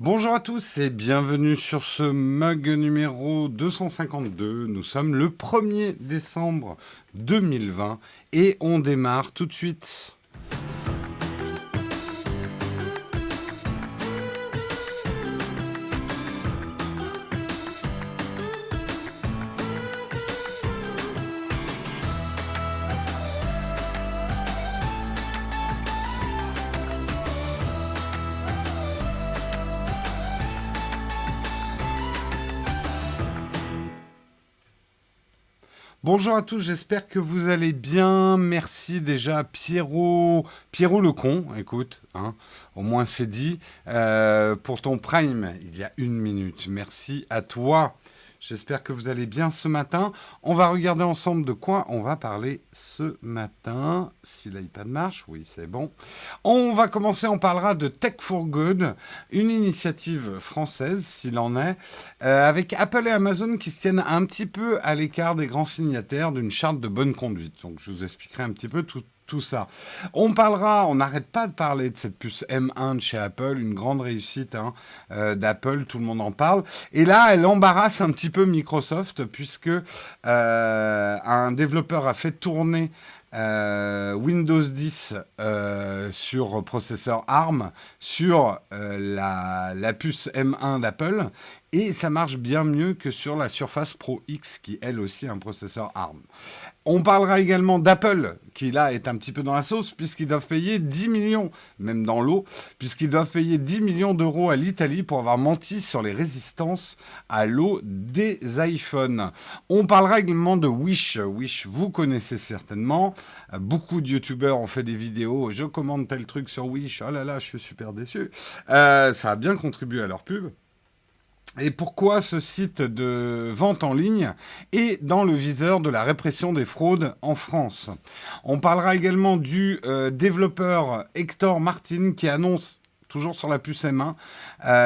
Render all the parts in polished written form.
Bonjour à tous et bienvenue sur ce mug numéro 252. Nous sommes le 1er décembre 2020 et on démarre tout de suite. Bonjour à tous, j'espère que vous allez bien. Merci déjà Pierrot Lecon, écoute, hein, au moins c'est dit, pour ton prime il y a une minute. Merci à toi. J'espère que vous allez bien ce matin. On va regarder ensemble de quoi on va parler ce matin. Si l'iPad marche, oui c'est bon. On va commencer, on parlera de Tech for Good, une initiative française s'il en est, avec Apple et Amazon qui se tiennent un petit peu à l'écart des grands signataires d'une charte de bonne conduite. Donc je vous expliquerai un petit peu tout ça. On parlera, on n'arrête pas de parler de cette puce M1 de chez Apple, une grande réussite d'Apple, tout le monde en parle. Et là, elle embarrasse un petit peu Microsoft puisque un développeur a fait tourner Windows 10 sur processeur ARM sur la puce M1 d'Apple et ça marche bien mieux que sur la Surface Pro X qui elle aussi a un processeur ARM. On parlera également d'Apple qui là est un petit peu dans la sauce puisqu'ils doivent payer 10 millions, même dans l'eau, puisqu'ils doivent payer 10 millions d'euros à l'Italie pour avoir menti sur les résistances à l'eau des iPhones. On parlera également de Wish. Wish, vous connaissez certainement. Beaucoup de youtubeurs ont fait des vidéos. Je commande tel truc sur Wish. Oh là là, je suis super déçu. Ça a bien contribué à leur pub. Et pourquoi ce site de vente en ligne est dans le viseur de la répression des fraudes en France. On parlera également du développeur Hector Martin qui annonce toujours sur la puce M1,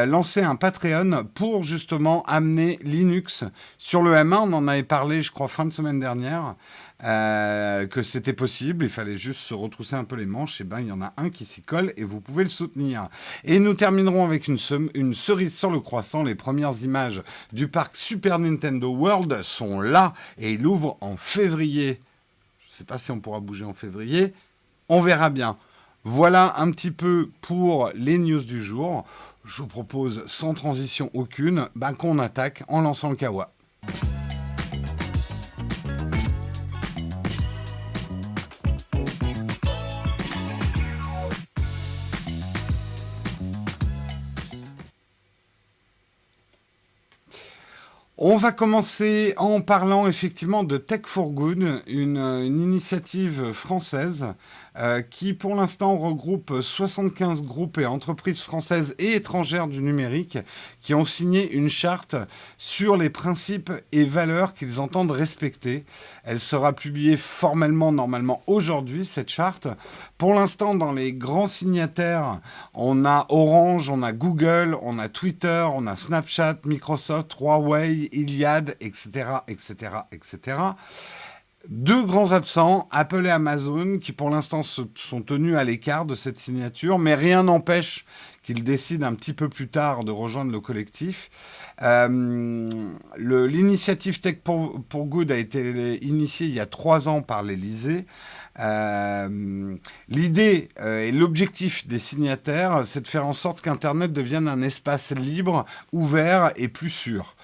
lancer un Patreon pour justement amener Linux sur le M1. On en avait parlé, je crois, fin de semaine dernière, que c'était possible. Il fallait juste se retrousser un peu les manches. Et ben, il y en a un qui s'y colle et vous pouvez le soutenir. Et nous terminerons avec une cerise sur le croissant. Les premières images du parc Super Nintendo World sont là et il ouvre en février. Je ne sais pas si on pourra bouger en février. On verra bien. Voilà un petit peu pour les news du jour. Je vous propose, sans transition aucune, qu'on attaque en lançant le kawa. On va commencer en parlant effectivement de Tech for Good, une initiative française qui pour l'instant regroupe 75 groupes et entreprises françaises et étrangères du numérique qui ont signé une charte sur les principes et valeurs qu'ils entendent respecter. Elle sera publiée formellement normalement aujourd'hui, cette charte. Pour l'instant, dans les grands signataires, on a Orange, on a Google, on a Twitter, on a Snapchat, Microsoft, Huawei, Iliad, etc., etc., etc. Deux grands absents, Apple et Amazon, qui pour l'instant sont tenus à l'écart de cette signature, mais rien n'empêche qu'ils décident un petit peu plus tard de rejoindre le collectif. L'initiative Tech for Good a été initiée il y a 3 ans par l'Élysée. L'idée et l'objectif des signataires, c'est de faire en sorte qu'Internet devienne un espace libre, ouvert et plus sûr.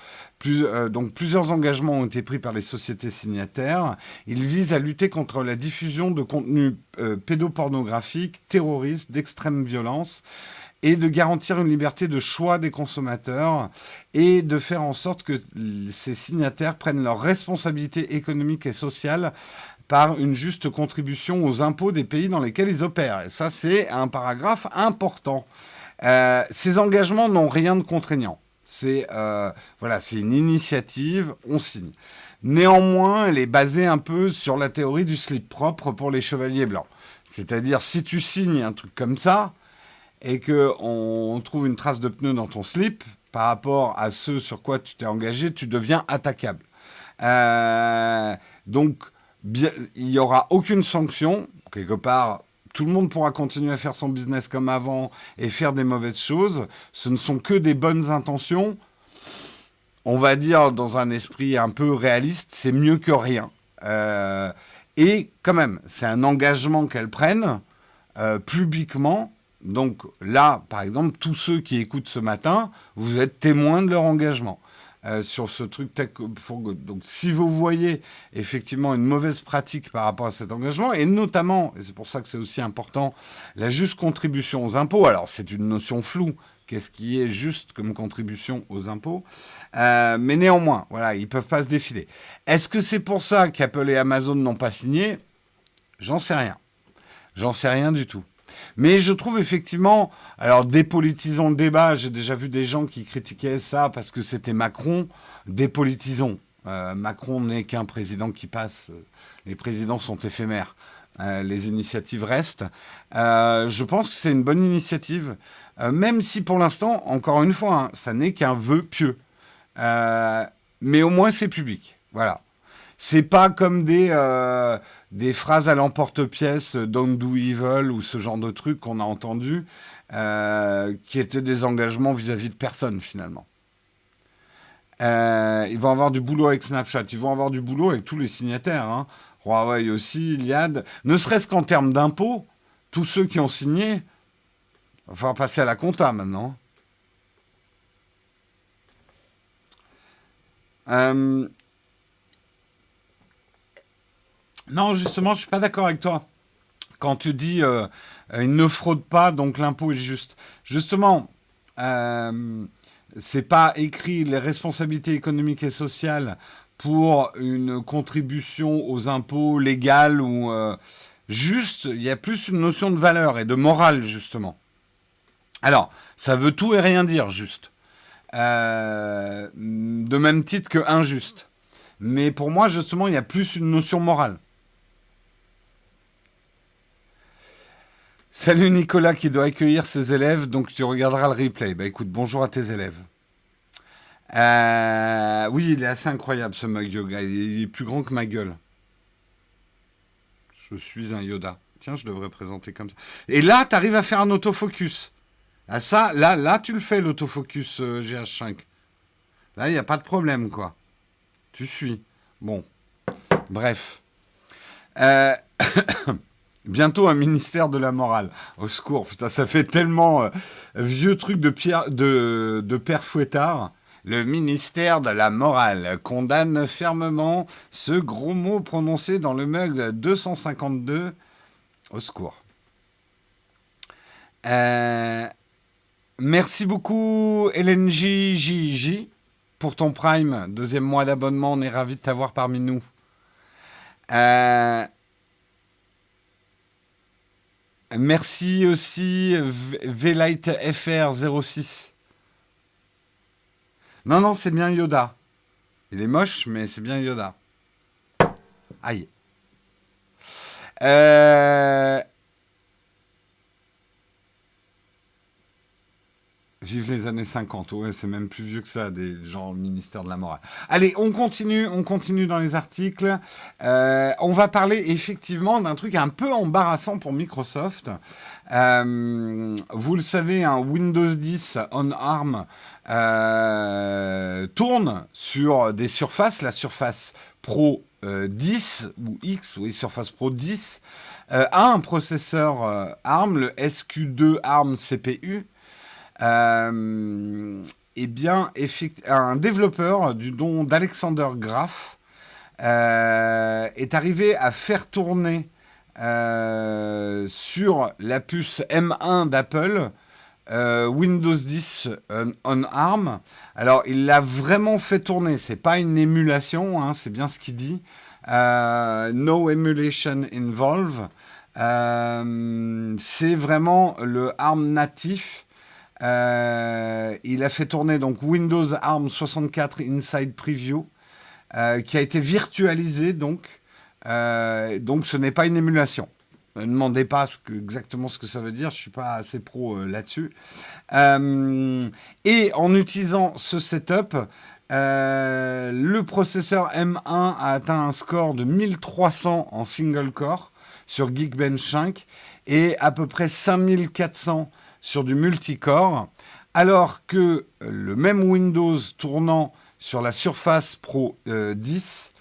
Donc plusieurs engagements ont été pris par les sociétés signataires. Ils visent à lutter contre la diffusion de contenus pédopornographiques, terroristes, d'extrême violence et de garantir une liberté de choix des consommateurs et de faire en sorte que ces signataires prennent leurs responsabilités économiques et sociales par une juste contribution aux impôts des pays dans lesquels ils opèrent. Et ça, c'est un paragraphe important. Ces engagements n'ont rien de contraignant. C'est une initiative, on signe. Néanmoins, elle est basée un peu sur la théorie du slip propre pour les chevaliers blancs. C'est-à-dire, si tu signes un truc comme ça, et qu'on trouve une trace de pneu dans ton slip, par rapport à ce sur quoi tu t'es engagé, tu deviens attaquable. Donc, il n'y aura aucune sanction. Quelque part, tout le monde pourra continuer à faire son business comme avant et faire des mauvaises choses. Ce ne sont que des bonnes intentions. On va dire, dans un esprit un peu réaliste, c'est mieux que rien. Et quand même, c'est un engagement qu'elles prennent publiquement. Donc là, par exemple, tous ceux qui écoutent ce matin, vous êtes témoins de leur engagement sur ce truc Tech for Good. Donc si vous voyez effectivement une mauvaise pratique par rapport à cet engagement, et notamment, et c'est pour ça que c'est aussi important, la juste contribution aux impôts, alors c'est une notion floue, qu'est-ce qui est juste comme contribution aux impôts, mais néanmoins, voilà, ils ne peuvent pas se défiler. Est-ce que c'est pour ça qu'Apple et Amazon n'ont pas signé? J'en sais rien. J'en sais rien du tout. Mais je trouve effectivement, alors dépolitisons le débat, j'ai déjà vu des gens qui critiquaient ça parce que c'était Macron, dépolitisons. Macron n'est qu'un président qui passe, les présidents sont éphémères, les initiatives restent. Je pense que c'est une bonne initiative, même si pour l'instant, encore une fois, hein, ça n'est qu'un vœu pieux. Mais au moins c'est public, voilà. C'est pas comme des phrases à l'emporte-pièce, don't do evil ou ce genre de trucs qu'on a entendu, qui étaient des engagements vis-à-vis de personne finalement. Ils vont avoir du boulot avec Snapchat, ils vont avoir du boulot avec tous les signataires. Hein. Huawei aussi, Iliad. Ne serait-ce qu'en termes d'impôts, tous ceux qui ont signé, il va falloir passer à la compta maintenant. Non, justement, je suis pas d'accord avec toi. Quand tu dis il ne fraude pas, donc l'impôt est juste. Justement, c'est pas écrit les responsabilités économiques et sociales pour une contribution aux impôts légales ou juste. Il y a plus une notion de valeur et de morale justement. Alors, ça veut tout et rien dire, juste. De même titre que injuste. Mais pour moi, justement, il y a plus une notion morale. Salut Nicolas qui doit accueillir ses élèves, donc tu regarderas le replay. Bah écoute, bonjour à tes élèves. Oui, il est assez incroyable ce mug yoga, il est plus grand que ma gueule. Je suis un Yoda. Tiens, je devrais présenter comme ça. Et là, tu arrives à faire un autofocus. Ah ça, là, tu le fais l'autofocus GH5. Là, il n'y a pas de problème, quoi. Tu suis. Bon, bref. Euh, Bientôt un ministère de la morale. Au secours, putain, ça fait tellement vieux truc de père Fouettard. Le ministère de la morale condamne fermement ce gros mot prononcé dans le mug 252. Au secours. Merci beaucoup LNJJJ pour ton Prime. Deuxième mois d'abonnement, on est ravis de t'avoir parmi nous. Merci aussi VLightFR06. Non, c'est bien Yoda. Il est moche, mais c'est bien Yoda. Aïe. Vive les années 50. Ouais, c'est même plus vieux que ça, des gens au ministère de la morale. Allez, on continue dans les articles. On va parler effectivement d'un truc un peu embarrassant pour Microsoft. Vous le savez, un Windows 10 on ARM tourne sur des surfaces, la Surface Pro 10 ou X, oui, Surface Pro 10, a un processeur ARM, le SQ2 ARM CPU. Eh bien, un développeur du nom d'Alexander Graf est arrivé à faire tourner sur la puce M1 d'Apple Windows 10 on ARM. Alors, il l'a vraiment fait tourner. C'est pas une émulation, hein, c'est bien ce qu'il dit. No emulation involved. C'est vraiment le ARM natif. Il a fait tourner donc Windows ARM 64 Inside Preview, qui a été virtualisé donc ce n'est pas une émulation. Ne demandez pas exactement ce que ça veut dire, je suis pas assez pro là-dessus. Et en utilisant ce setup, le processeur M1 a atteint un score de 1300 en single core sur Geekbench 5. et à peu près 5400 sur du multicore, alors que le même Windows tournant sur la Surface Pro 10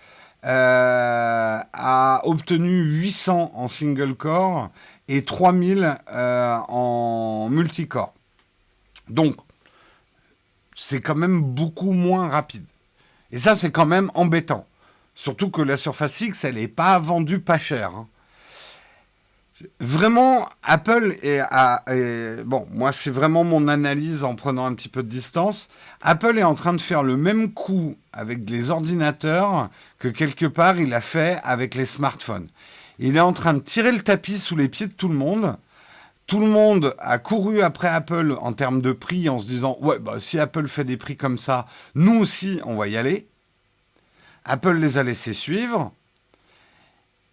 a obtenu 800 en single core et 3000 en multicore. Donc, c'est quand même beaucoup moins rapide. Et ça, c'est quand même embêtant. Surtout que la Surface X, elle n'est pas vendue pas cher. Hein. Vraiment, Apple bon, moi, c'est vraiment mon analyse en prenant un petit peu de distance. Apple est en train de faire le même coup avec les ordinateurs que quelque part il a fait avec les smartphones. Il est en train de tirer le tapis sous les pieds de tout le monde. Tout le monde a couru après Apple en termes de prix en se disant « Ouais, bah, si Apple fait des prix comme ça, nous aussi, on va y aller. » Apple les a laissés suivre.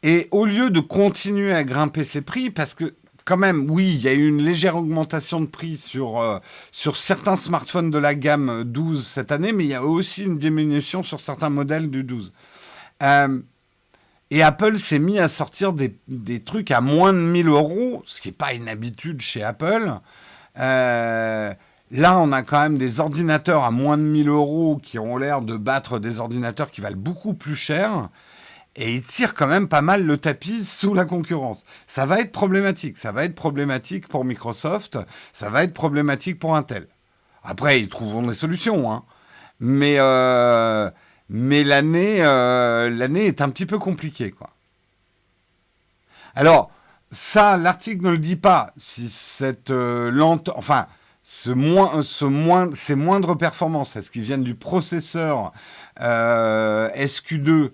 Et au lieu de continuer à grimper ses prix, parce que quand même, oui, il y a eu une légère augmentation de prix sur certains smartphones de la gamme 12 cette année, mais il y a aussi une diminution sur certains modèles du 12. Et Apple s'est mis à sortir des trucs à moins de 1000 euros, ce qui n'est pas une habitude chez Apple. Là, on a quand même des ordinateurs à moins de 1000 euros qui ont l'air de battre des ordinateurs qui valent beaucoup plus cher. Et ils tirent quand même pas mal le tapis sous la concurrence. Ça va être problématique. Ça va être problématique pour Microsoft. Ça va être problématique pour Intel. Après, ils trouveront des solutions. Hein. Mais l'année est un petit peu compliquée, quoi. Alors, ça, l'article ne le dit pas. Si cette enfin, ces moindres performances, est-ce qu'ils viennent du processeur SQ2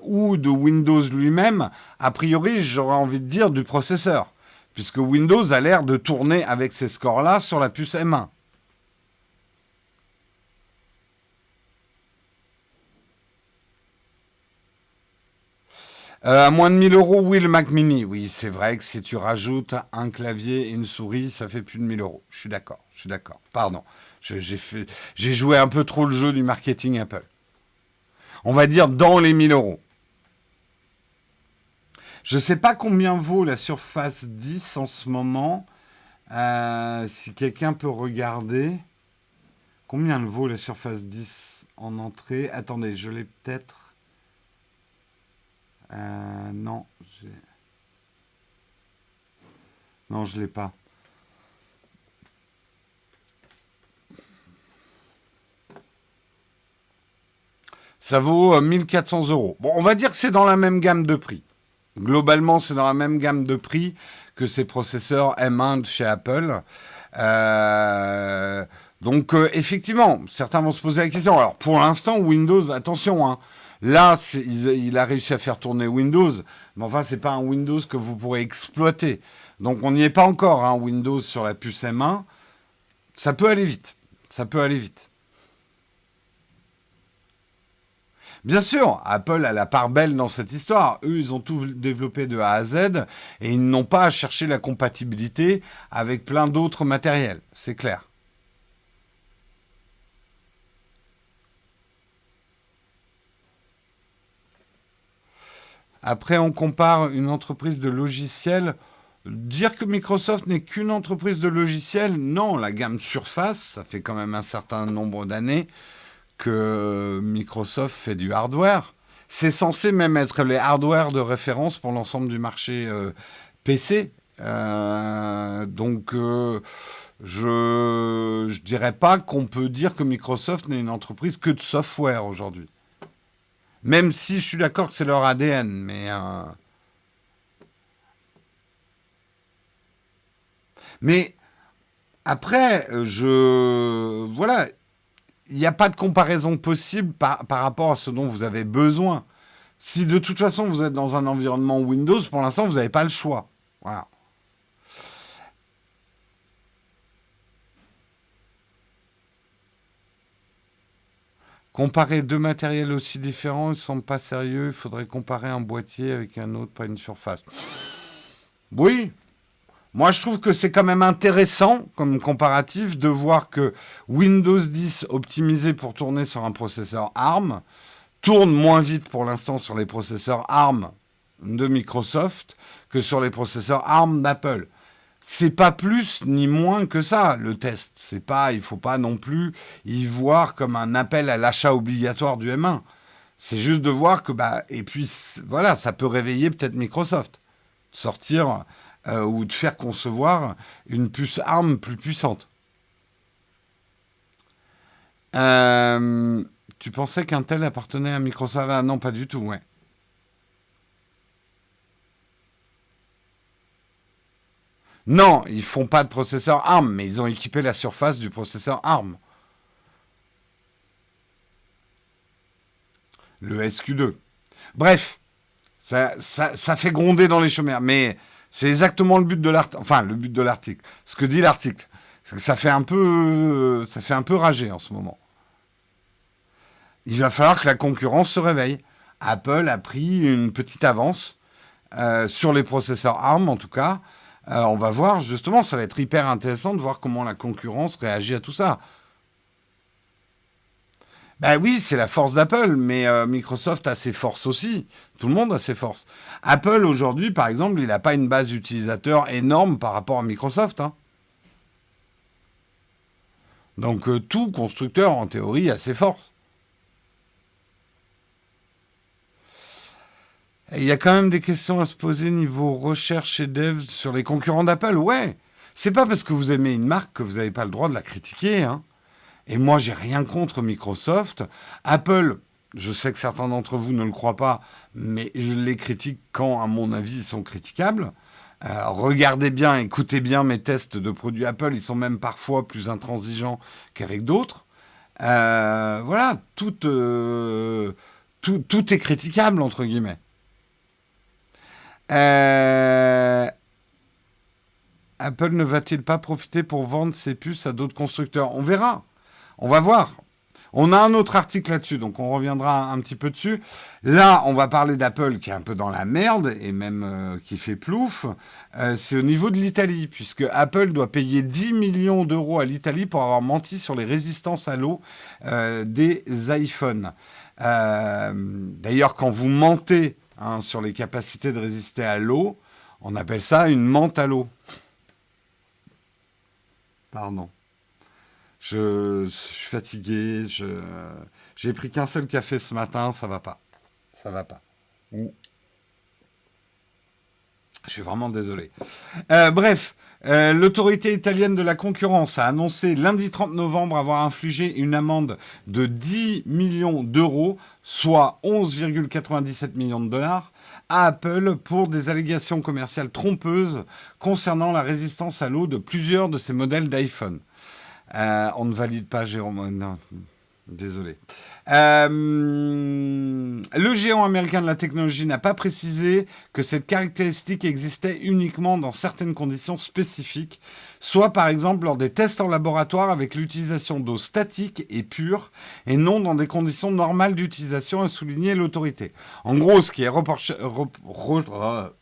ou de Windows lui-même? A priori, j'aurais envie de dire du processeur, puisque Windows a l'air de tourner avec ces scores-là sur la puce M1. À moins de 1000 euros, oui, le Mac Mini. Oui, c'est vrai que si tu rajoutes un clavier et une souris, ça fait plus de 1000 euros. Je suis d'accord, Pardon, j'ai joué un peu trop le jeu du marketing Apple. On va dire dans les 1000 euros. Je ne sais pas combien vaut la Surface 10 en ce moment. Si quelqu'un peut regarder. Combien elle vaut la Surface 10 en entrée? Attendez, je l'ai peut-être. Non, non, je ne l'ai pas. Ça vaut 1400 euros. Bon, on va dire que c'est dans la même gamme de prix. Globalement, c'est dans la même gamme de prix que ces processeurs M1 de chez Apple. Donc, effectivement, certains vont se poser la question. Alors, pour l'instant, Windows, attention, hein, là, il a réussi à faire tourner Windows, mais enfin, c'est pas un Windows que vous pourrez exploiter. Donc, on n'y est pas encore, hein, Windows sur la puce M1. Ça peut aller vite. Ça peut aller vite. Bien sûr, Apple a la part belle dans cette histoire. Eux, ils ont tout développé de A à Z et ils n'ont pas à chercher la compatibilité avec plein d'autres matériels. C'est clair. Après, on compare une entreprise de logiciels. Dire que Microsoft n'est qu'une entreprise de logiciels, non, la gamme Surface, ça fait quand même un certain nombre d'années que Microsoft fait du hardware. C'est censé même être les hardware de référence pour l'ensemble du marché PC. Donc, je dirais pas qu'on peut dire que Microsoft n'est une entreprise que de software aujourd'hui. Même si je suis d'accord que c'est leur ADN, mais après, voilà, il n'y a pas de comparaison possible par rapport à ce dont vous avez besoin. Si de toute façon vous êtes dans un environnement Windows, pour l'instant, vous n'avez pas le choix. Voilà. Comparer deux matériels aussi différents, ils ne semble pas sérieux. Il faudrait comparer un boîtier avec un autre, pas une surface. Oui, moi, je trouve que c'est quand même intéressant comme comparatif de voir que Windows 10 optimisé pour tourner sur un processeur ARM tourne moins vite pour l'instant sur les processeurs ARM de Microsoft que sur les processeurs ARM d'Apple. C'est pas plus ni moins que ça, le test. C'est pas, il faut pas non plus y voir comme un appel à l'achat obligatoire du M1. C'est juste de voir que, et puis voilà, ça peut réveiller peut-être Microsoft. Sortir ou de faire concevoir une puce ARM plus puissante. Tu pensais qu'Intel appartenait à Microsoft? Ah non, pas du tout, ouais. Non, ils font pas de processeur ARM, mais ils ont équipé la surface du processeur ARM. Le SQ2. Bref, ça fait gronder dans les chaumières, mais c'est exactement le but de l'article. Enfin, le but de l'article. Ce que dit l'article, c'est que ça fait un peu rager en ce moment. Il va falloir que la concurrence se réveille. Apple a pris une petite avance sur les processeurs ARM, en tout cas. On va voir, justement, ça va être hyper intéressant de voir comment la concurrence réagit à tout ça. Ben oui, c'est la force d'Apple, mais Microsoft a ses forces aussi. Tout le monde a ses forces. Apple, aujourd'hui, par exemple, il n'a pas une base d'utilisateurs énorme par rapport à Microsoft, hein. Donc tout constructeur, en théorie, a ses forces. Et il y a quand même des questions à se poser niveau recherche et dev sur les concurrents d'Apple. Ouais, c'est pas parce que vous aimez une marque que vous n'avez pas le droit de la critiquer, hein. Et moi, j'ai rien contre Microsoft. Apple, je sais que certains d'entre vous ne le croient pas, mais je les critique quand, à mon avis, ils sont critiquables. Regardez bien, écoutez bien mes tests de produits Apple, ils sont même parfois plus intransigeants qu'avec d'autres. Voilà, tout est critiquable, entre guillemets. Euh, Apple ne va-t-il pas profiter pour vendre ses puces à d'autres constructeurs? On verra. On va voir. On a un autre article là-dessus, donc on reviendra un petit peu dessus. Là, on va parler d'Apple qui est un peu dans la merde et même qui fait plouf. C'est au niveau de l'Italie, puisque Apple doit payer 10 millions d'euros à l'Italie pour avoir menti sur les résistances à l'eau des iPhones. D'ailleurs, quand vous mentez sur les capacités de résister à l'eau, on appelle ça une mente à l'eau. Pardon. Je suis fatigué. J'ai pris qu'un seul café ce matin. Ça va pas. Ça va pas. Ouh. Je suis vraiment désolé. Bref, l'autorité italienne de la concurrence a annoncé lundi 30 novembre avoir infligé une amende de 10 millions d'euros, soit 11,97 millions de dollars, à Apple pour des allégations commerciales trompeuses concernant la résistance à l'eau de plusieurs de ses modèles d'iPhone. On ne valide pas, Jérôme. Non, désolé. Le géant américain de la technologie n'a pas précisé que cette caractéristique existait uniquement dans certaines conditions spécifiques, soit par exemple lors des tests en laboratoire avec l'utilisation d'eau statique et pure, et non dans des conditions normales d'utilisation, a souligné l'autorité. En gros, ce qui est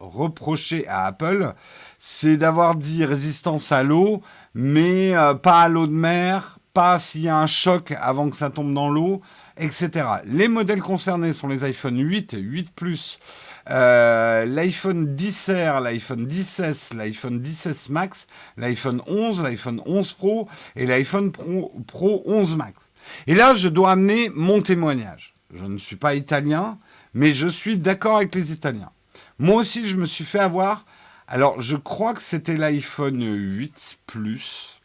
reproché à Apple, c'est d'avoir dit résistance à l'eau, mais pas à l'eau de mer, pas s'il y a un choc avant que ça tombe dans l'eau, etc. Les modèles concernés sont les iPhone 8, 8 Plus, l'iPhone 10R, l'iPhone 10S, l'iPhone 10S Max, l'iPhone 11, l'iPhone 11 Pro et l'iPhone Pro 11 Max. Et là, je dois amener mon témoignage. Je ne suis pas italien, mais je suis d'accord avec les Italiens. Moi aussi, je me suis fait avoir. Alors, je crois que c'était l'iPhone 8 Plus.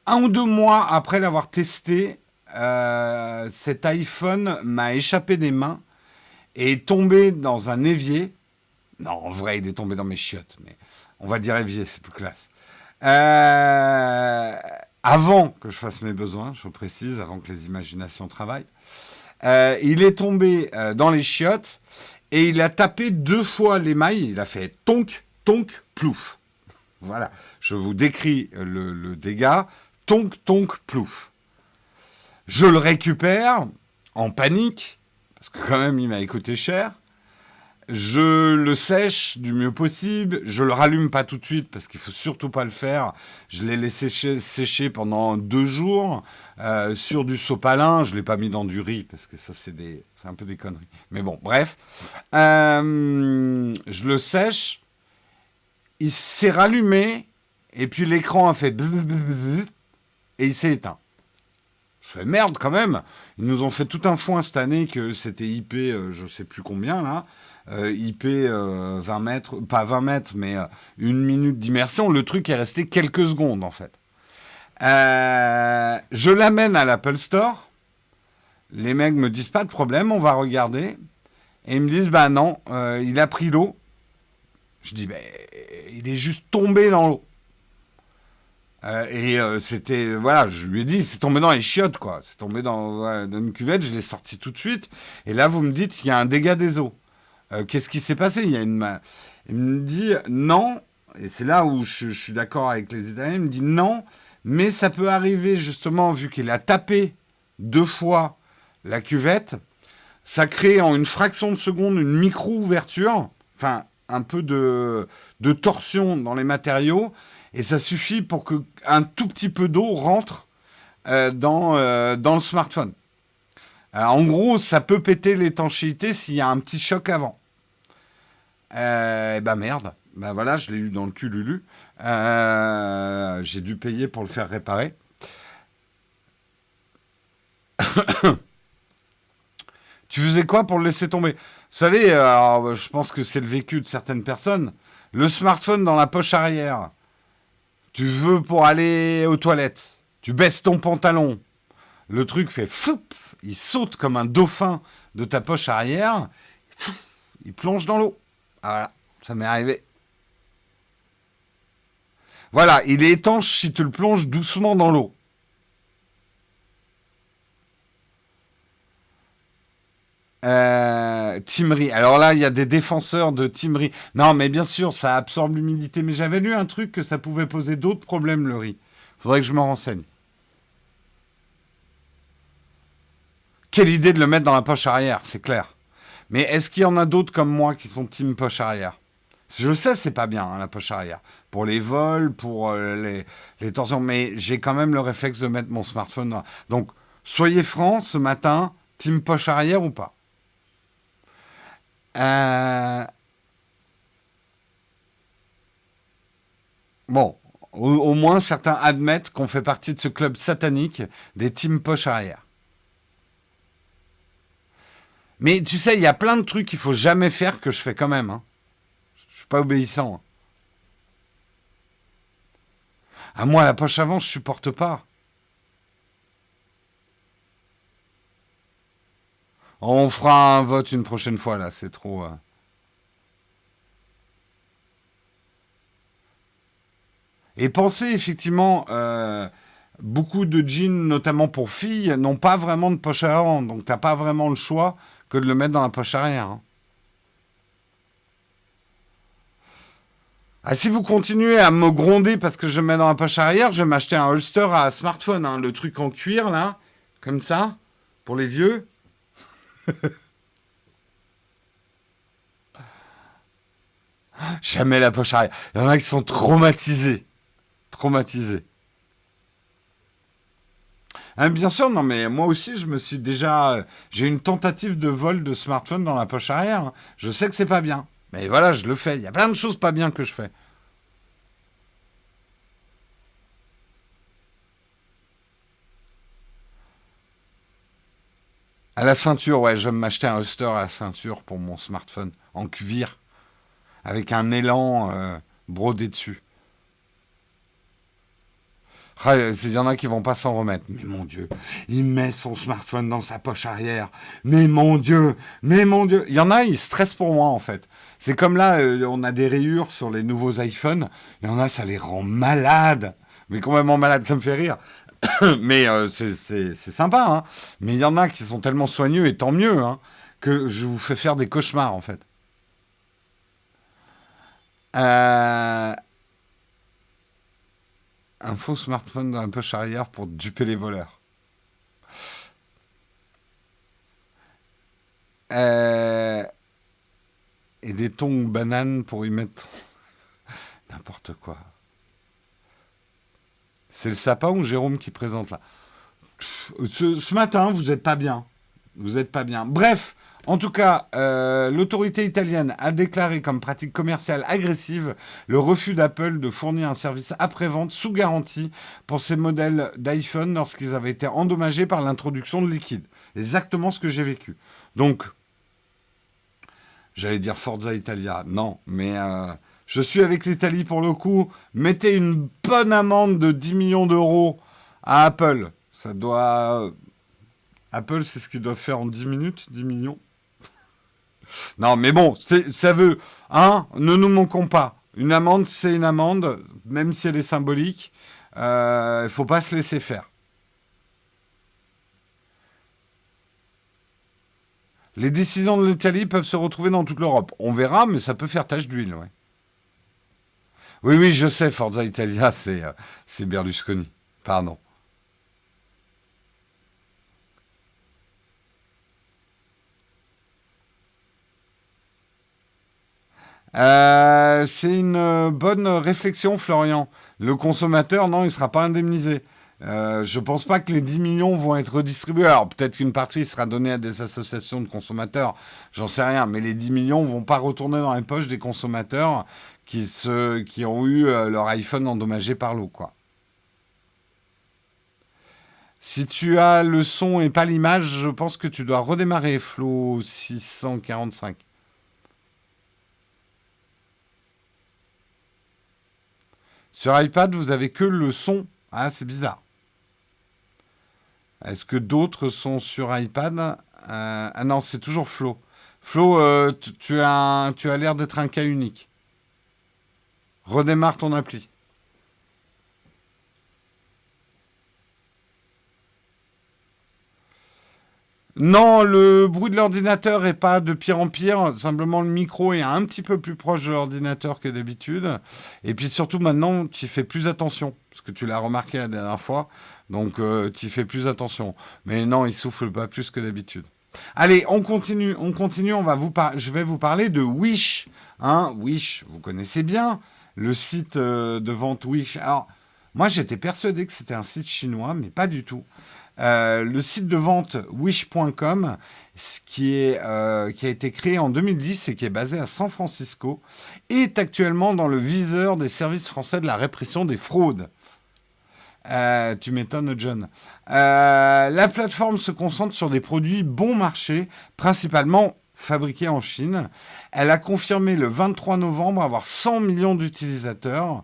1 ou 2 mois après l'avoir testé, cet iPhone m'a échappé des mains et est tombé dans un évier. Non, en vrai, il est tombé dans mes chiottes, mais on va dire évier, c'est plus classe. Avant que je fasse mes besoins, je précise, avant que les imaginations travaillent. Il est tombé dans les chiottes et il a tapé 2 fois l'émail. Il a fait tonk, tonk, plouf. Voilà, je vous décris le dégât. Tonk, tonk, plouf. Je le récupère en panique, parce que quand même il m'a coûté cher. Je le sèche du mieux possible. Je le rallume pas tout de suite parce qu'il faut surtout pas le faire. Je l'ai laissé sécher pendant 2 jours sur du sopalin. Je l'ai pas mis dans du riz parce que ça c'est un peu des conneries. Mais bon, bref. Je le sèche. Il s'est rallumé et puis l'écran a fait bzz, bzz, bzz, et il s'est éteint. Je fais merde quand même. Ils nous ont fait tout un foin cette année que c'était IP, je sais plus combien là. IP 20 mètres, pas 20 mètres, mais 1 minute d'immersion. Le truc est resté quelques secondes en fait. Je l'amène à l'Apple Store. Les mecs me disent pas de problème, on va regarder. Et ils me disent bah non, il a pris l'eau. Je dis bah, il est juste tombé dans l'eau. C'était, voilà, je lui ai dit, c'est tombé dans les chiottes, quoi. C'est tombé dans une cuvette, je l'ai sorti tout de suite. Et là, vous me dites qu'il y a un dégât des eaux. Qu'est-ce qui s'est passé? Il me dit non, et c'est là où je suis d'accord avec les Italiens, il me dit non, mais ça peut arriver justement, vu qu'il a tapé 2 fois la cuvette, ça crée en une fraction de seconde une micro-ouverture, enfin un peu de torsion dans les matériaux, et ça suffit pour qu'un tout petit peu d'eau rentre dans le smartphone. En gros, ça peut péter l'étanchéité s'il y a un petit choc avant. Bah merde, bah voilà, je l'ai eu dans le cul Lulu. J'ai dû payer pour le faire réparer. Tu faisais quoi pour le laisser tomber? Vous savez, alors, je pense que c'est le vécu de certaines personnes. Le smartphone dans la poche arrière. Tu veux pour aller aux toilettes. Tu baisses ton pantalon. Le truc fait foup, il saute comme un dauphin de ta poche arrière. Foup, il plonge dans l'eau. Ah, voilà, ça m'est arrivé. Voilà, il est étanche si tu le plonges doucement dans l'eau. Timry. Alors là, il y a des défenseurs de Timry. Non, mais bien sûr, ça absorbe l'humidité. Mais j'avais lu un truc que ça pouvait poser d'autres problèmes, le riz. Faudrait que je me renseigne. Quelle idée de le mettre dans la poche arrière, c'est clair. Mais est-ce qu'il y en a d'autres comme moi qui sont team poche arrière? Je sais, c'est pas bien, hein, la poche arrière. Pour les vols, pour les torsions. Mais j'ai quand même le réflexe de mettre mon smartphone dans. Donc, soyez francs, ce matin, team poche arrière ou pas? Euh, bon, au moins certains admettent qu'on fait partie de ce club satanique des team poche arrière. Mais tu sais, il y a plein de trucs qu'il faut jamais faire que je fais quand même. Hein. Je suis pas obéissant. Hein. À moi, la poche avant, je supporte pas. On fera un vote une prochaine fois, là, c'est trop. Et pensez, effectivement, beaucoup de jeans, notamment pour filles, n'ont pas vraiment de poche avant. Donc, t'as pas vraiment le choix que de le mettre dans la poche arrière. Hein. Ah, si vous continuez à me gronder parce que je le mets dans la poche arrière, je vais m'acheter un holster à smartphone, hein, le truc en cuir, là, comme ça, pour les vieux. Jamais la poche arrière. Il y en a qui sont traumatisés. Traumatisés. Hein, bien sûr, non, mais moi aussi, je me suis déjà. J'ai une tentative de vol de smartphone dans la poche arrière. Hein. Je sais que c'est pas bien. Mais voilà, je le fais. Il y a plein de choses pas bien que je fais. À la ceinture, ouais, je vais m'acheter un holster à la ceinture pour mon smartphone. En cuir. Avec un élan brodé dessus. Ah, il y en a qui vont pas s'en remettre. Mais mon Dieu, il met son smartphone dans sa poche arrière. Mais mon Dieu, mais mon Dieu. Il y en a, ils stressent pour moi en fait. C'est comme là, on a des rayures sur les nouveaux iPhones. Il y en a, ça les rend malades. Mais complètement malades, ça me fait rire. Mais c'est sympa. Hein. Mais il y en a qui sont tellement soigneux, et tant mieux, hein, que je vous fais faire des cauchemars en fait. Euh, un faux smartphone dans la poche arrière pour duper les voleurs. Euh, Et des tongs bananes pour y mettre n'importe quoi. C'est le sapin ou Jérôme qui présente là? Ce matin, vous n'êtes pas bien. Vous n'êtes pas bien. Bref, en tout cas, l'autorité italienne a déclaré comme pratique commerciale agressive le refus d'Apple de fournir un service après-vente sous garantie pour ses modèles d'iPhone lorsqu'ils avaient été endommagés par l'introduction de liquide. Exactement ce que j'ai vécu. Donc, j'allais dire Forza Italia. Non, mais je suis avec l'Italie pour le coup. Mettez une bonne amende de 10 millions d'euros à Apple. Ça doit... Apple, c'est ce qu'ils doivent faire en 10 minutes, 10 millions. Non, mais bon, ça veut... Hein, ne nous manquons pas. Une amende, c'est une amende, même si elle est symbolique. Il ne faut pas se laisser faire. Les décisions de l'Italie peuvent se retrouver dans toute l'Europe. On verra, mais ça peut faire tache d'huile, ouais. Oui, oui, je sais, Forza Italia, c'est Berlusconi. Pardon. C'est une bonne réflexion, Florian. Le consommateur, non, il ne sera pas indemnisé. Je ne pense pas que les 10 millions vont être redistribués. Alors, peut-être qu'une partie sera donnée à des associations de consommateurs, j'en sais rien, mais les 10 millions ne vont pas retourner dans les poches des consommateurs qui ont eu leur iPhone endommagé par l'eau, quoi. Si tu as le son et pas l'image, je pense que tu dois redémarrer, Flo 645. Sur iPad, vous avez que le son. Ah, c'est bizarre. Est-ce que d'autres sont sur iPad? Ah non, c'est toujours Flo. Flo, tu as l'air d'être un cas unique. Redémarre ton appli. Non, le bruit de l'ordinateur est pas de pire en pire. Simplement, le micro est un petit peu plus proche de l'ordinateur que d'habitude. Et puis surtout, maintenant, tu fais plus attention. Parce que tu l'as remarqué la dernière fois. Donc, tu fais plus attention. Mais non, il souffle pas plus que d'habitude. Allez, on continue. On continue. Je vais vous parler de Wish. Hein, Wish, vous connaissez bien le site de vente Wish. Alors, moi, j'étais persuadé que c'était un site chinois, mais pas du tout. Le site de vente wish.com, qui a été créé en 2010 et qui est basé à San Francisco, est actuellement dans le viseur des services français de la répression des fraudes. Tu m'étonnes, John. La plateforme se concentre sur des produits bon marché, principalement fabriqués en Chine. Elle a confirmé le 23 novembre avoir 100 millions d'utilisateurs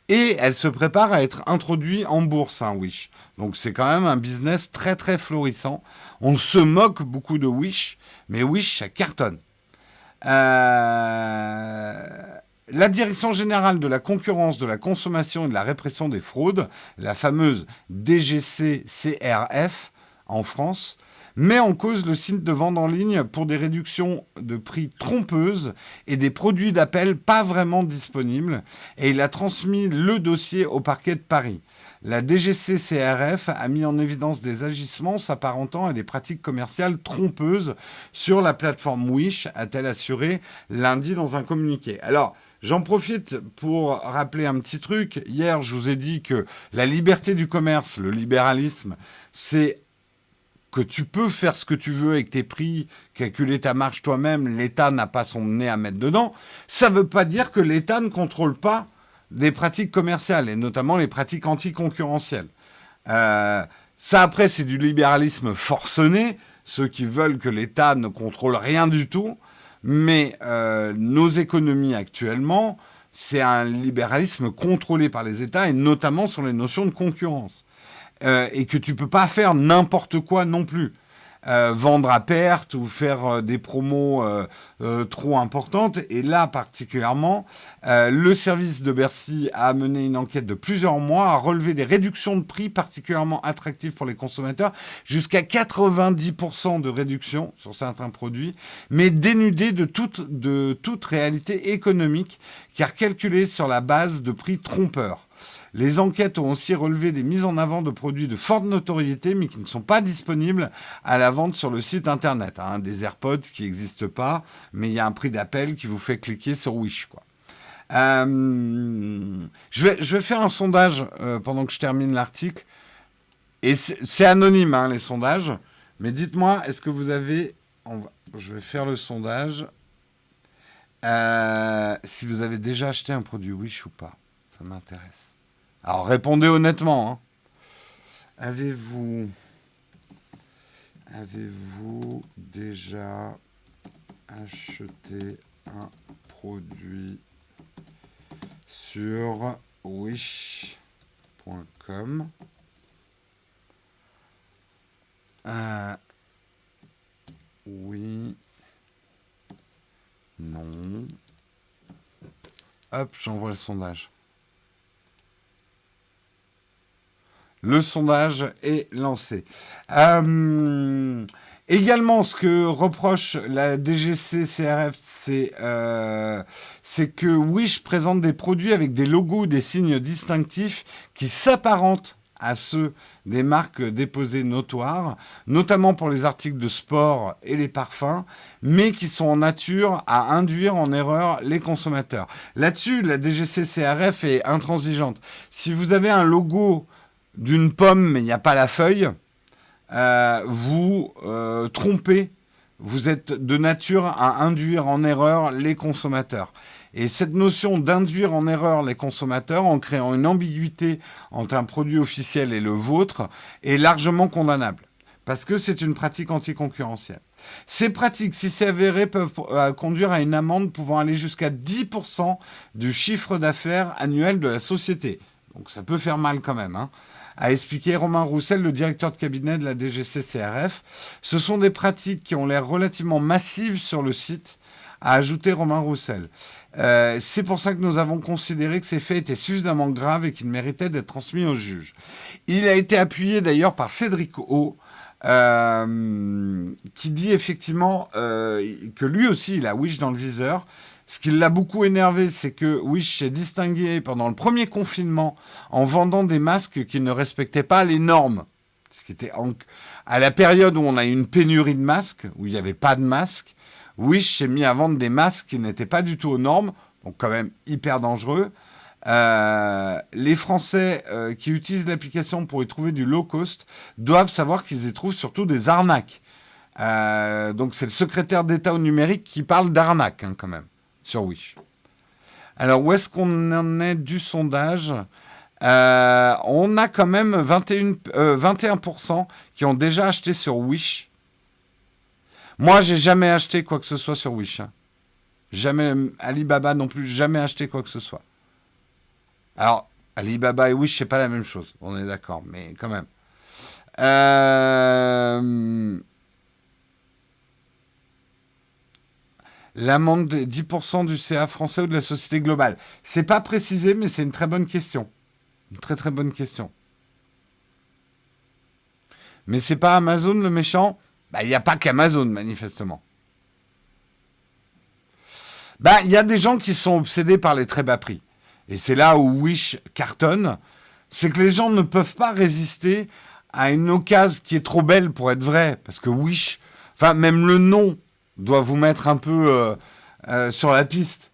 et elle se prépare à être introduite en bourse, hein, Wish. Donc c'est quand même un business très très florissant. On se moque beaucoup de Wish, mais Wish, ça cartonne. La Direction générale de la concurrence, de la consommation et de la répression des fraudes, la fameuse DGCCRF en France, met en cause le site de vente en ligne pour des réductions de prix trompeuses et des produits d'appel pas vraiment disponibles, et il a transmis le dossier au parquet de Paris. La DGCCRF a mis en évidence des agissements s'apparentant à des pratiques commerciales trompeuses sur la plateforme Wish, a-t-elle assuré lundi dans un communiqué. Alors, j'en profite pour rappeler un petit truc. Hier, je vous ai dit que la liberté du commerce, le libéralisme, c'est que tu peux faire ce que tu veux avec tes prix, calculer ta marge toi-même, l'État n'a pas son nez à mettre dedans. Ça ne veut pas dire que l'État ne contrôle pas des pratiques commerciales, et notamment les pratiques anticoncurrentielles. Ça, après, c'est du libéralisme forcené, ceux qui veulent que l'État ne contrôle rien du tout. Mais nos économies actuellement, c'est un libéralisme contrôlé par les États, et notamment sur les notions de concurrence. Et que tu peux pas faire n'importe quoi non plus. Vendre à perte ou faire des promos trop importantes. Et là, particulièrement, le service de Bercy a mené une enquête de plusieurs mois, a relevé des réductions de prix particulièrement attractives pour les consommateurs, jusqu'à 90% de réduction sur certains produits, mais dénudés de toute réalité économique, car calculés sur la base de prix trompeurs. Les enquêtes ont aussi relevé des mises en avant de produits de forte notoriété, mais qui ne sont pas disponibles à la vente sur le site internet. Hein. Des AirPods qui n'existent pas, mais il y a un prix d'appel qui vous fait cliquer sur Wish, quoi. Je vais faire un sondage pendant que je termine l'article. Et c'est anonyme, hein, les sondages. Mais dites-moi, est-ce que vous avez... je vais faire le sondage. Si vous avez déjà acheté un produit Wish ou pas. Ça m'intéresse. Alors, répondez honnêtement. Hein. Avez-vous déjà acheté un produit sur wish.com? Oui. Non. Hop, j'envoie le sondage. Le sondage est lancé. Également, ce que reproche la DGCCRF, c'est que Wish présente des produits avec des logos, des signes distinctifs qui s'apparentent à ceux des marques déposées notoires, notamment pour les articles de sport et les parfums, mais qui sont en nature à induire en erreur les consommateurs. Là-dessus, la DGCCRF est intransigeante. Si vous avez un logo d'une pomme, mais il n'y a pas la feuille, vous trompez. Vous êtes de nature à induire en erreur les consommateurs. Et cette notion d'induire en erreur les consommateurs en créant une ambiguïté entre un produit officiel et le vôtre est largement condamnable. Parce que c'est une pratique anticoncurrentielle. Ces pratiques, si c'est avéré, peuvent conduire à une amende pouvant aller jusqu'à 10% du chiffre d'affaires annuel de la société. Donc ça peut faire mal quand même, hein. A expliqué Romain Roussel, le directeur de cabinet de la DGCCRF. Ce sont des pratiques qui ont l'air relativement massives sur le site, a ajouté Romain Roussel. C'est pour ça que nous avons considéré que ces faits étaient suffisamment graves et qu'ils méritaient d'être transmis au juge. Il a été appuyé d'ailleurs par Cédric O, qui dit effectivement que lui aussi, il a Wish dans le viseur. Ce qui l'a beaucoup énervé, c'est que Wish s'est distingué pendant le premier confinement en vendant des masques qui ne respectaient pas les normes. Ce qui était à la période où on a eu une pénurie de masques, où il n'y avait pas de masques, Wish s'est mis à vendre des masques qui n'étaient pas du tout aux normes, donc quand même hyper dangereux. Les Français qui utilisent l'application pour y trouver du low cost doivent savoir qu'ils y trouvent surtout des arnaques. Donc c'est le secrétaire d'État au numérique qui parle d'arnaque, hein, quand même. Sur Wish. Alors, où est-ce qu'on en est du sondage ? On a quand même 21% qui ont déjà acheté sur Wish. Moi, j'ai jamais acheté quoi que ce soit sur Wish. Hein. Jamais, Alibaba non plus, jamais acheté quoi que ce soit. Alors, Alibaba et Wish, c'est pas la même chose. On est d'accord, mais quand même. L'amende de 10% du CA français ou de la société globale. C'est pas précisé, mais c'est une très bonne question. Une très très bonne question. Mais c'est pas Amazon le méchant ? Bah, il n'y a pas qu'Amazon, manifestement. Bah, il y a des gens qui sont obsédés par les très bas prix. Et c'est là où Wish cartonne. C'est que les gens ne peuvent pas résister à une occasion qui est trop belle pour être vraie. Parce que Wish, enfin, même le nom doit vous mettre un peu sur la piste.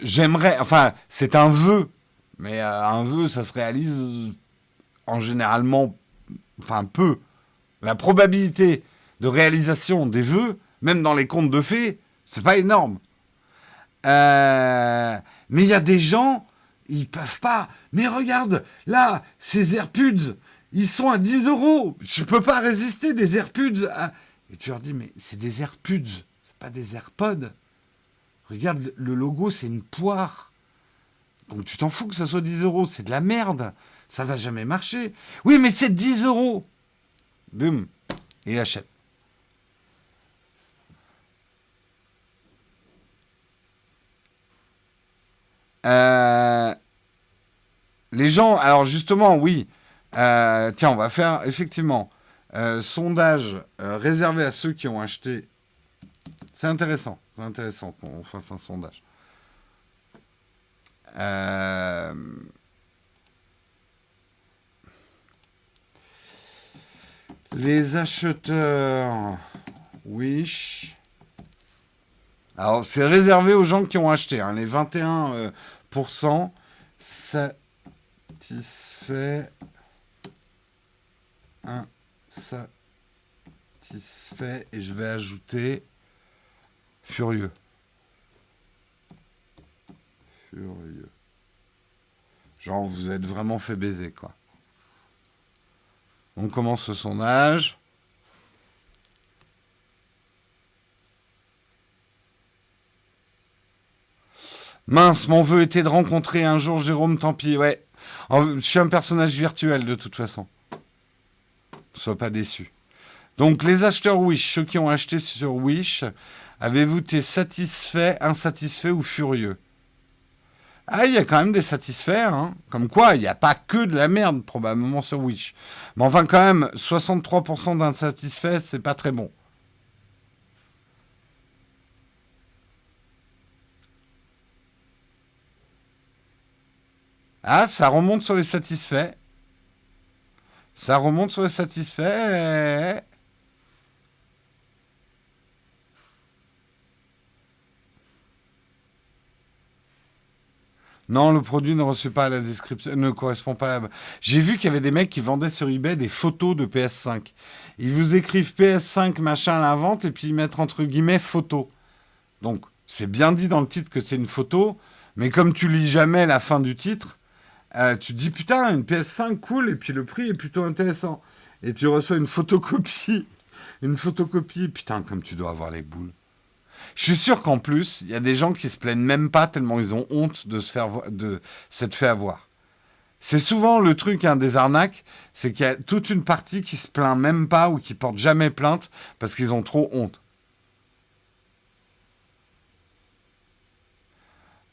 J'aimerais, enfin, c'est un vœu, mais un vœu, ça se réalise en généralement, enfin, peu. La probabilité de réalisation des vœux, même dans les contes de fées, c'est pas énorme. Mais il y a des gens, ils peuvent pas. Mais regarde, là, ces AirPods, ils sont à 10 €. Je peux pas résister des AirPods à... Et tu leur dis, mais c'est des AirPods, c'est pas des AirPods. Regarde, le logo, c'est une poire. Donc tu t'en fous que ça soit 10 €, c'est de la merde. Ça va jamais marcher. Oui, mais c'est 10 €. Boum, il achète. Les gens, alors justement, oui. Tiens, on va faire effectivement sondage réservé à ceux qui ont acheté. C'est intéressant qu'on fasse un sondage. Les acheteurs Wish. Alors, c'est réservé aux gens qui ont acheté. Hein. Les 21% satisfaits. Insatisfaits. Et je vais ajouter furieux. Furieux. Genre, vous êtes vraiment fait baiser, quoi. On commence ce sondage. Mince, mon vœu était de rencontrer un jour Jérôme, tant pis, ouais. Je suis un personnage virtuel de toute façon. Sois pas déçu. Donc, les acheteurs Wish, ceux qui ont acheté sur Wish, avez-vous été satisfait, insatisfait ou furieux? Ah, il y a quand même des satisfaits, hein. Comme quoi, il n'y a pas que de la merde, probablement, sur Wish. Mais enfin, quand même, 63% d'insatisfaits, c'est pas très bon. Ah, ça remonte sur les satisfaits. Ça remonte sur les satisfaits. Non, le produit ne reçoit pas la description, ne correspond pas à la... J'ai vu qu'il y avait des mecs qui vendaient sur eBay des photos de PS5. Ils vous écrivent PS5 machin à la vente et puis ils mettent entre guillemets photo. Donc, c'est bien dit dans le titre que c'est une photo, mais comme tu lis jamais la fin du titre, tu te dis putain, une PS5 cool et puis le prix est plutôt intéressant. Et tu reçois une photocopie. Une photocopie, putain, comme tu dois avoir les boules. Je suis sûr qu'en plus, il y a des gens qui se plaignent même pas tellement ils ont honte de de s'être fait avoir. C'est souvent le truc des arnaques, c'est qu'il y a toute une partie qui se plaint même pas ou qui porte jamais plainte parce qu'ils ont trop honte.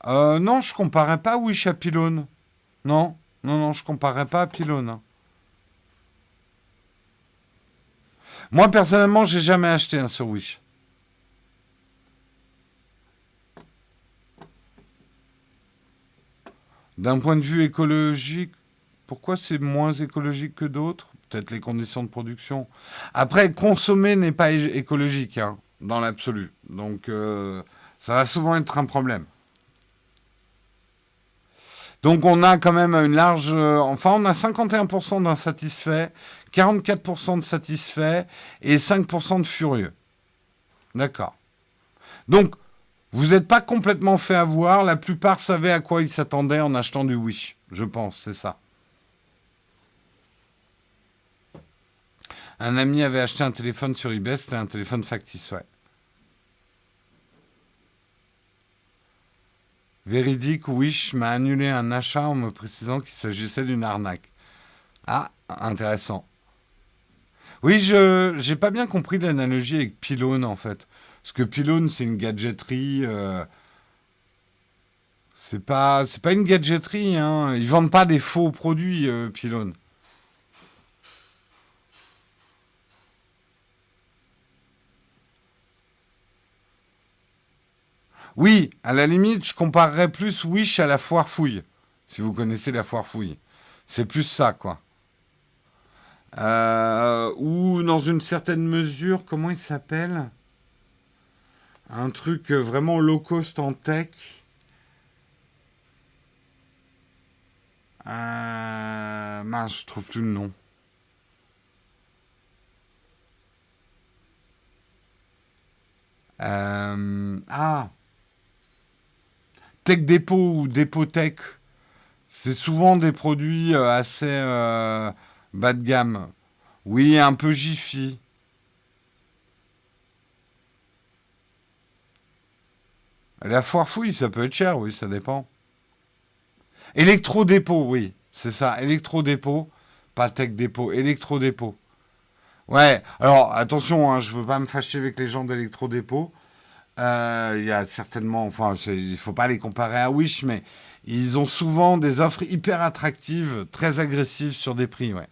Non, je comparais pas Wish à Pylone. Non, non, non, je comparais pas à Pylone. Hein. Moi, personnellement, j'ai jamais acheté un sur Wish. D'un point de vue écologique, pourquoi c'est moins écologique que d'autres? Peut-être les conditions de production. Après, consommer n'est pas écologique, hein, dans l'absolu. Donc, ça va souvent être un problème. Donc, on a quand même une large... enfin, on a 51% d'insatisfaits, 44% de satisfaits et 5% de furieux. D'accord. Donc, vous n'êtes pas complètement fait avoir. La plupart savaient à quoi ils s'attendaient en achetant du Wish. Je pense, c'est ça. Un ami avait acheté un téléphone sur eBay, c'était un téléphone factice, ouais. Véridique, Wish m'a annulé un achat en me précisant qu'il s'agissait d'une arnaque. Ah, intéressant. Oui, je j'ai pas bien compris l'analogie avec Pylone en fait. Parce que Pylone, c'est une gadgeterie. C'est pas une gadgeterie, hein. Ils vendent pas des faux produits, Pylone. Oui, à la limite, je comparerais plus Wish à la foire fouille. Si vous connaissez la foire fouille. C'est plus ça, quoi. Ou dans une certaine mesure, comment il s'appelle? Un truc vraiment low cost en tech. Mince, je trouve plus le nom. Ah, Tech Depot ou Depot Tech. C'est souvent des produits assez bas de gamme. Oui, un peu Jiffy. La foire fouille, ça peut être cher, oui, ça dépend. Électro-dépôt, oui, c'est ça, électro-dépôt, pas Tech Dépôt, électro-dépôt. Ouais, alors attention, hein, je veux pas me fâcher avec les gens d'électro-dépôt. Il y a certainement, enfin, il faut pas les comparer à Wish, mais ils ont souvent des offres hyper attractives, très agressives sur des prix, ouais.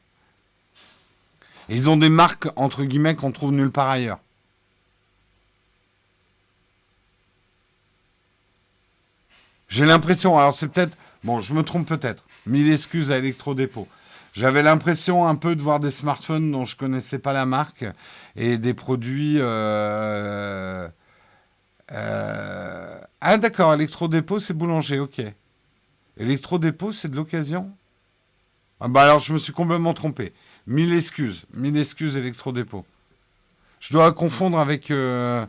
Et ils ont des marques, entre guillemets, qu'on trouve nulle part ailleurs. J'ai l'impression, alors c'est peut-être, bon, je me trompe peut-être, mille excuses à Electrodépôt. J'avais l'impression un peu de voir des smartphones dont je connaissais pas la marque et des produits. Ah d'accord, électrodépôt c'est boulanger, ok. Électrodépôt c'est de l'occasion. Ah bah alors je me suis complètement trompé. Mille excuses électrodépôt. Je dois confondre avec un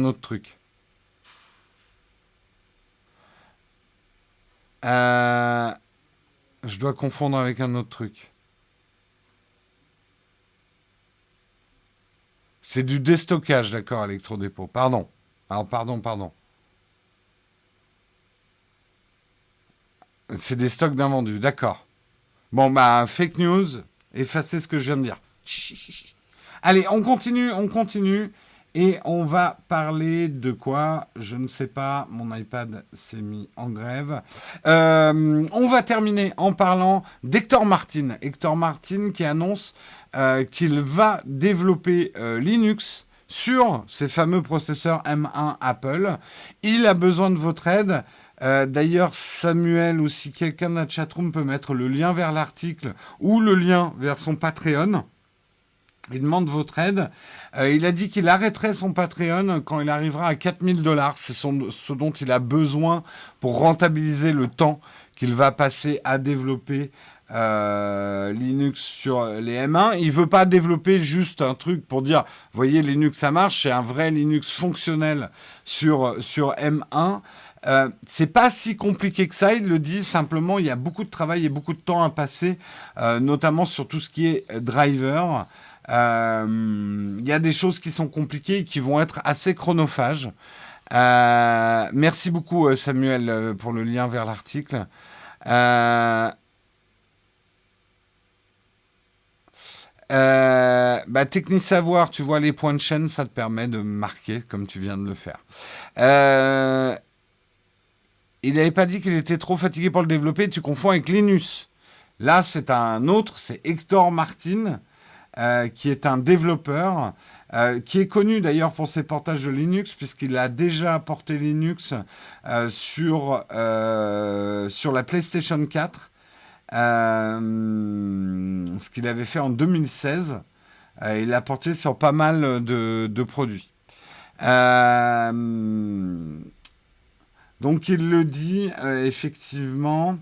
autre truc. Euh, je dois confondre avec un autre truc. C'est du déstockage, d'accord, électrodépôt. Pardon. Alors pardon. C'est des stocks d'invendus, d'accord. Bon bah fake news, effacez ce que je viens de dire. Allez, on continue. Et on va parler de quoi? Je ne sais pas, mon iPad s'est mis en grève. On va terminer en parlant d'Hector Martin. Hector Martin qui annonce qu'il va développer Linux sur ces fameux processeurs M1 Apple. Il a besoin de votre aide. D'ailleurs, Samuel ou si quelqu'un de la chatroom peut mettre le lien vers l'article ou le lien vers son Patreon. Il demande votre aide. Il a dit qu'il arrêterait son Patreon quand il arrivera à 4 000 $. C'est ce dont il a besoin pour rentabiliser le temps qu'il va passer à développer Linux sur les M1. Il veut pas développer juste un truc pour dire, voyez, Linux ça marche. C'est un vrai Linux fonctionnel sur M1. C'est pas si compliqué que ça, il le dit. Simplement, il y a beaucoup de travail et beaucoup de temps à passer, notamment sur tout ce qui est driver. Il y a des choses qui sont compliquées et qui vont être assez chronophages. Merci beaucoup Samuel pour le lien vers l'article. Technisavoir, tu vois les points de chaîne, ça te permet de marquer comme tu viens de le faire. Il n'avait pas dit qu'il était trop fatigué pour le développer, tu confonds avec Linus. Là, c'est un autre, c'est Hector Martin, qui est un développeur, qui est connu d'ailleurs pour ses portages de Linux, puisqu'il a déjà porté Linux sur la PlayStation 4, ce qu'il avait fait en 2016. Il l'a porté sur pas mal de produits. Donc il le dit, effectivement.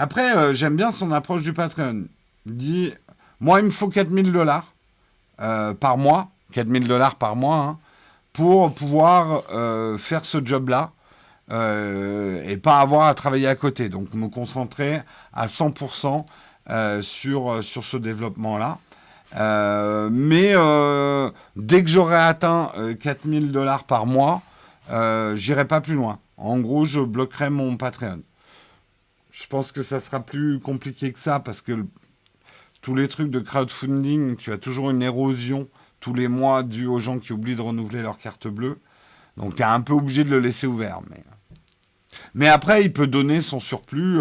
Après, j'aime bien son approche du Patreon. Il dit, moi, il me faut 4 000 $ par mois, 4 000 $ par mois, hein, pour pouvoir faire ce job-là et pas avoir à travailler à côté. Donc, me concentrer à 100% sur ce développement-là. Mais dès que j'aurai atteint 4 000 $ par mois, j'irai pas plus loin. En gros, je bloquerai mon Patreon. Je pense que ça sera plus compliqué que ça parce que tous les trucs de crowdfunding, tu as toujours une érosion tous les mois due aux gens qui oublient de renouveler leur carte bleue. Donc tu es un peu obligé de le laisser ouvert. Mais après, il peut donner son surplus,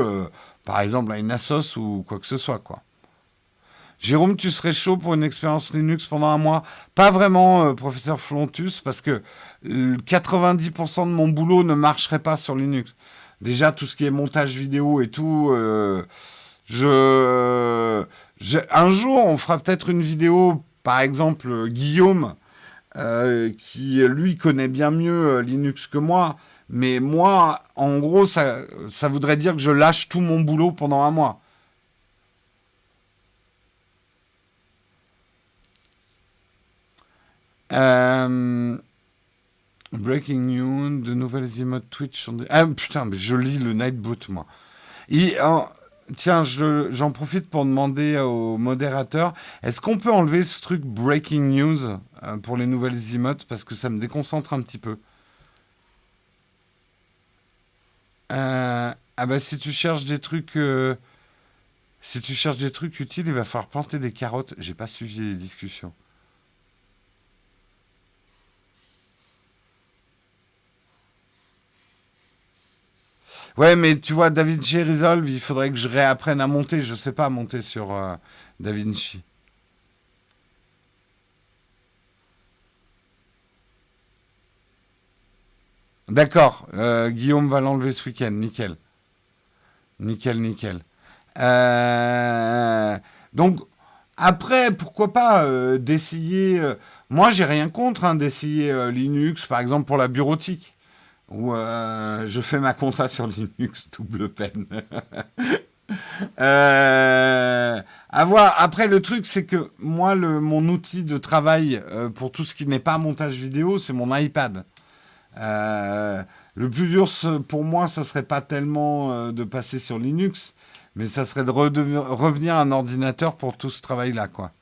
par exemple à une Asos ou quoi que ce soit, quoi. Jérôme, tu serais chaud pour une expérience Linux pendant un mois? Pas vraiment, professeur Flontus, parce que 90% de mon boulot ne marcherait pas sur Linux. Déjà, tout ce qui est montage vidéo et tout, un jour, on fera peut-être une vidéo, par exemple, Guillaume, qui, lui, connaît bien mieux Linux que moi. Mais moi, en gros, ça voudrait dire que je lâche tout mon boulot pendant un mois. Breaking news, de nouvelles emotes Twitch sont... Ah putain, mais je lis le Nightboot, moi. Tiens, j'en profite pour demander au modérateur, est-ce qu'on peut enlever ce truc Breaking News pour les nouvelles emotes? Parce que ça me déconcentre un petit peu. Ah bah si tu cherches des trucs... si tu cherches des trucs utiles, il va falloir planter des carottes. J'ai pas suivi les discussions. Ouais, mais tu vois, DaVinci Resolve, il faudrait que je réapprenne à monter. Je sais pas monter sur DaVinci. D'accord, Guillaume va l'enlever ce week-end, nickel. Nickel, nickel. Euh, donc, après, pourquoi pas d'essayer. Moi, j'ai rien contre hein, d'essayer Linux, par exemple, pour la bureautique. Où je fais ma compta sur Linux, double peine. À voir. Après, le truc, c'est que moi, mon outil de travail pour tout ce qui n'est pas montage vidéo, c'est mon iPad. Le plus dur pour moi, ça serait pas tellement de passer sur Linux, mais ça serait de revenir à un ordinateur pour tout ce travail-là, quoi.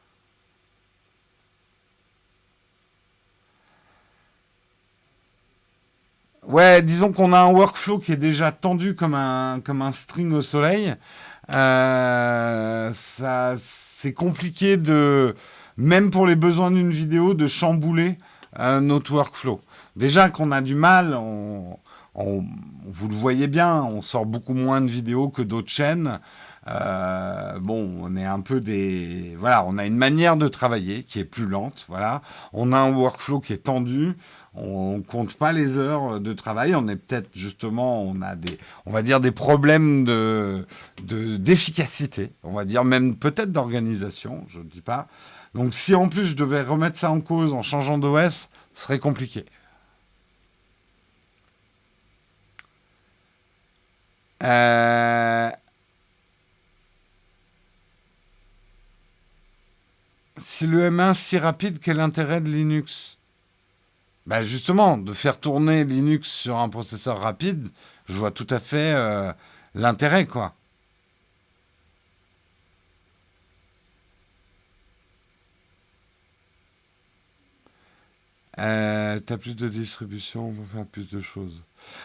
Ouais, disons qu'on a un workflow qui est déjà tendu comme un string au soleil. Ça, c'est compliqué même pour les besoins d'une vidéo, de chambouler notre workflow. Déjà qu'on a du mal, vous le voyez bien, on sort beaucoup moins de vidéos que d'autres chaînes. Bon, on est un peu voilà, on a une manière de travailler qui est plus lente, voilà. On a un workflow qui est tendu. On compte pas les heures de travail. On est peut-être justement, on va dire des problèmes d'efficacité. On va dire même peut-être d'organisation. Je ne dis pas. Donc si en plus je devais remettre ça en cause en changeant d'OS, ce serait compliqué. Euh, si le M1 est si rapide, quel intérêt de Linux? Bah justement, de faire tourner Linux sur un processeur rapide, je vois tout à fait l'intérêt, quoi. T'as plus de distribution pour faire plus de choses.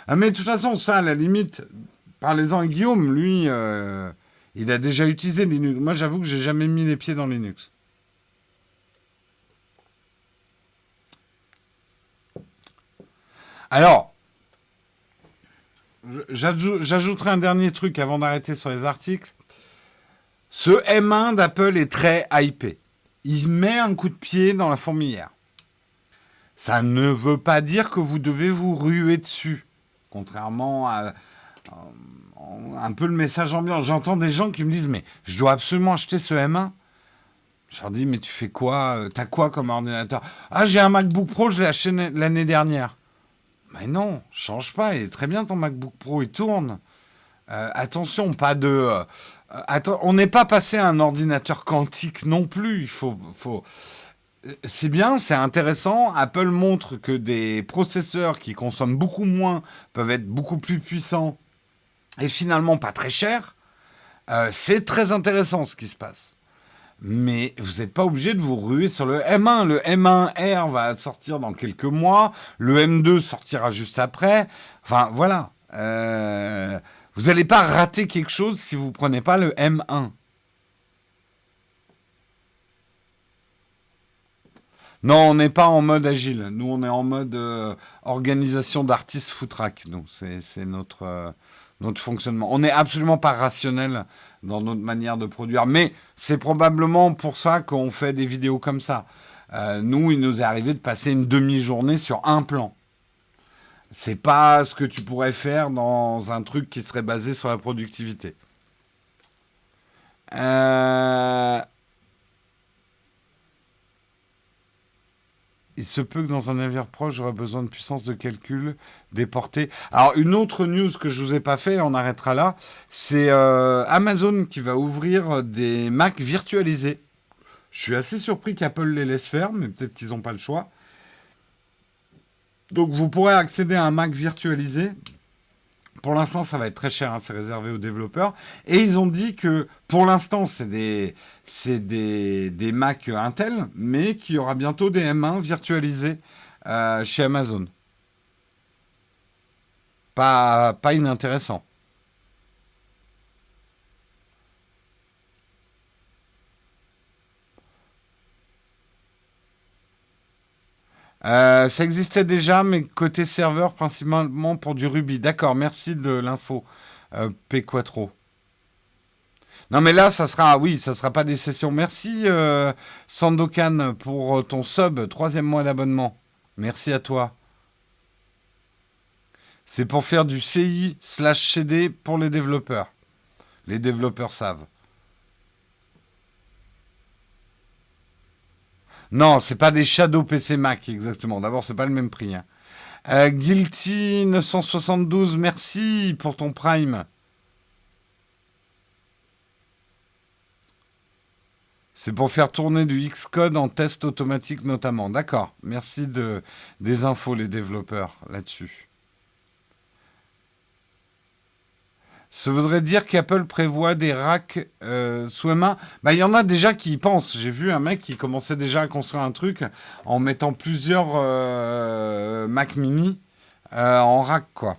Ah, mais de toute façon, ça, à la limite, parlez-en à Guillaume, lui, il a déjà utilisé Linux. Moi, j'avoue que j'ai jamais mis les pieds dans Linux. Alors, j'ajouterai un dernier truc avant d'arrêter sur les articles. Ce M1 d'Apple est très hypé. Il met un coup de pied dans la fourmilière. Ça ne veut pas dire que vous devez vous ruer dessus. Contrairement à un peu le message ambiant. J'entends des gens qui me disent mais je dois absolument acheter ce M1. Je leur dis mais tu fais quoi? T'as quoi comme ordinateur? Ah j'ai un MacBook Pro, je l'ai acheté l'année dernière. Mais non, change pas, il est très bien ton MacBook Pro, il tourne. Attention, pas de... on n'est pas passé à un ordinateur quantique non plus. C'est bien, c'est intéressant. Apple montre que des processeurs qui consomment beaucoup moins peuvent être beaucoup plus puissants et finalement pas très chers. C'est très intéressant ce qui se passe. Mais vous n'êtes pas obligé de vous ruer sur le M1. Le M1R va sortir dans quelques mois. Le M2 sortira juste après. Enfin, voilà. Vous n'allez pas rater quelque chose si vous ne prenez pas le M1. Non, on n'est pas en mode agile. Nous, on est en mode organisation d'artistes footrack. Nous, c'est notre fonctionnement. On n'est absolument pas rationnel dans notre manière de produire. Mais c'est probablement pour ça qu'on fait des vidéos comme ça. Nous, il nous est arrivé de passer une demi-journée sur un plan. C'est pas ce que tu pourrais faire dans un truc qui serait basé sur la productivité. Euh, il se peut que dans un navire proche, j'aurai besoin de puissance de calcul déportée. Alors, une autre news que je vous ai pas fait, on arrêtera là, c'est Amazon qui va ouvrir des Mac virtualisés. Je suis assez surpris qu'Apple les laisse faire, mais peut-être qu'ils n'ont pas le choix. Donc, vous pourrez accéder à un Mac virtualisé. Pour l'instant, ça va être très cher, hein, c'est réservé aux développeurs. Et ils ont dit que pour l'instant, des Mac Intel, mais qu'il y aura bientôt des M1 virtualisés chez Amazon. Pas inintéressant. Ça existait déjà, mais côté serveur, principalement pour du Ruby. D'accord, merci de l'info, P4. Non, mais là, oui, ça sera pas des sessions. Merci, Sandokan, pour ton sub, troisième mois d'abonnement. Merci à toi. C'est pour faire du CI/CD pour les développeurs. Les développeurs savent. Non, c'est pas des Shadow PC Mac exactement. D'abord, c'est pas le même prix, hein. Guilty 972, merci pour ton Prime. C'est pour faire tourner du Xcode en test automatique notamment. D'accord. Merci des infos les développeurs là-dessus. Ça voudrait dire qu'Apple prévoit des racks sous main. Bah, il y en a déjà qui y pensent. J'ai vu un mec qui commençait déjà à construire un truc en mettant plusieurs Mac mini en rack, quoi.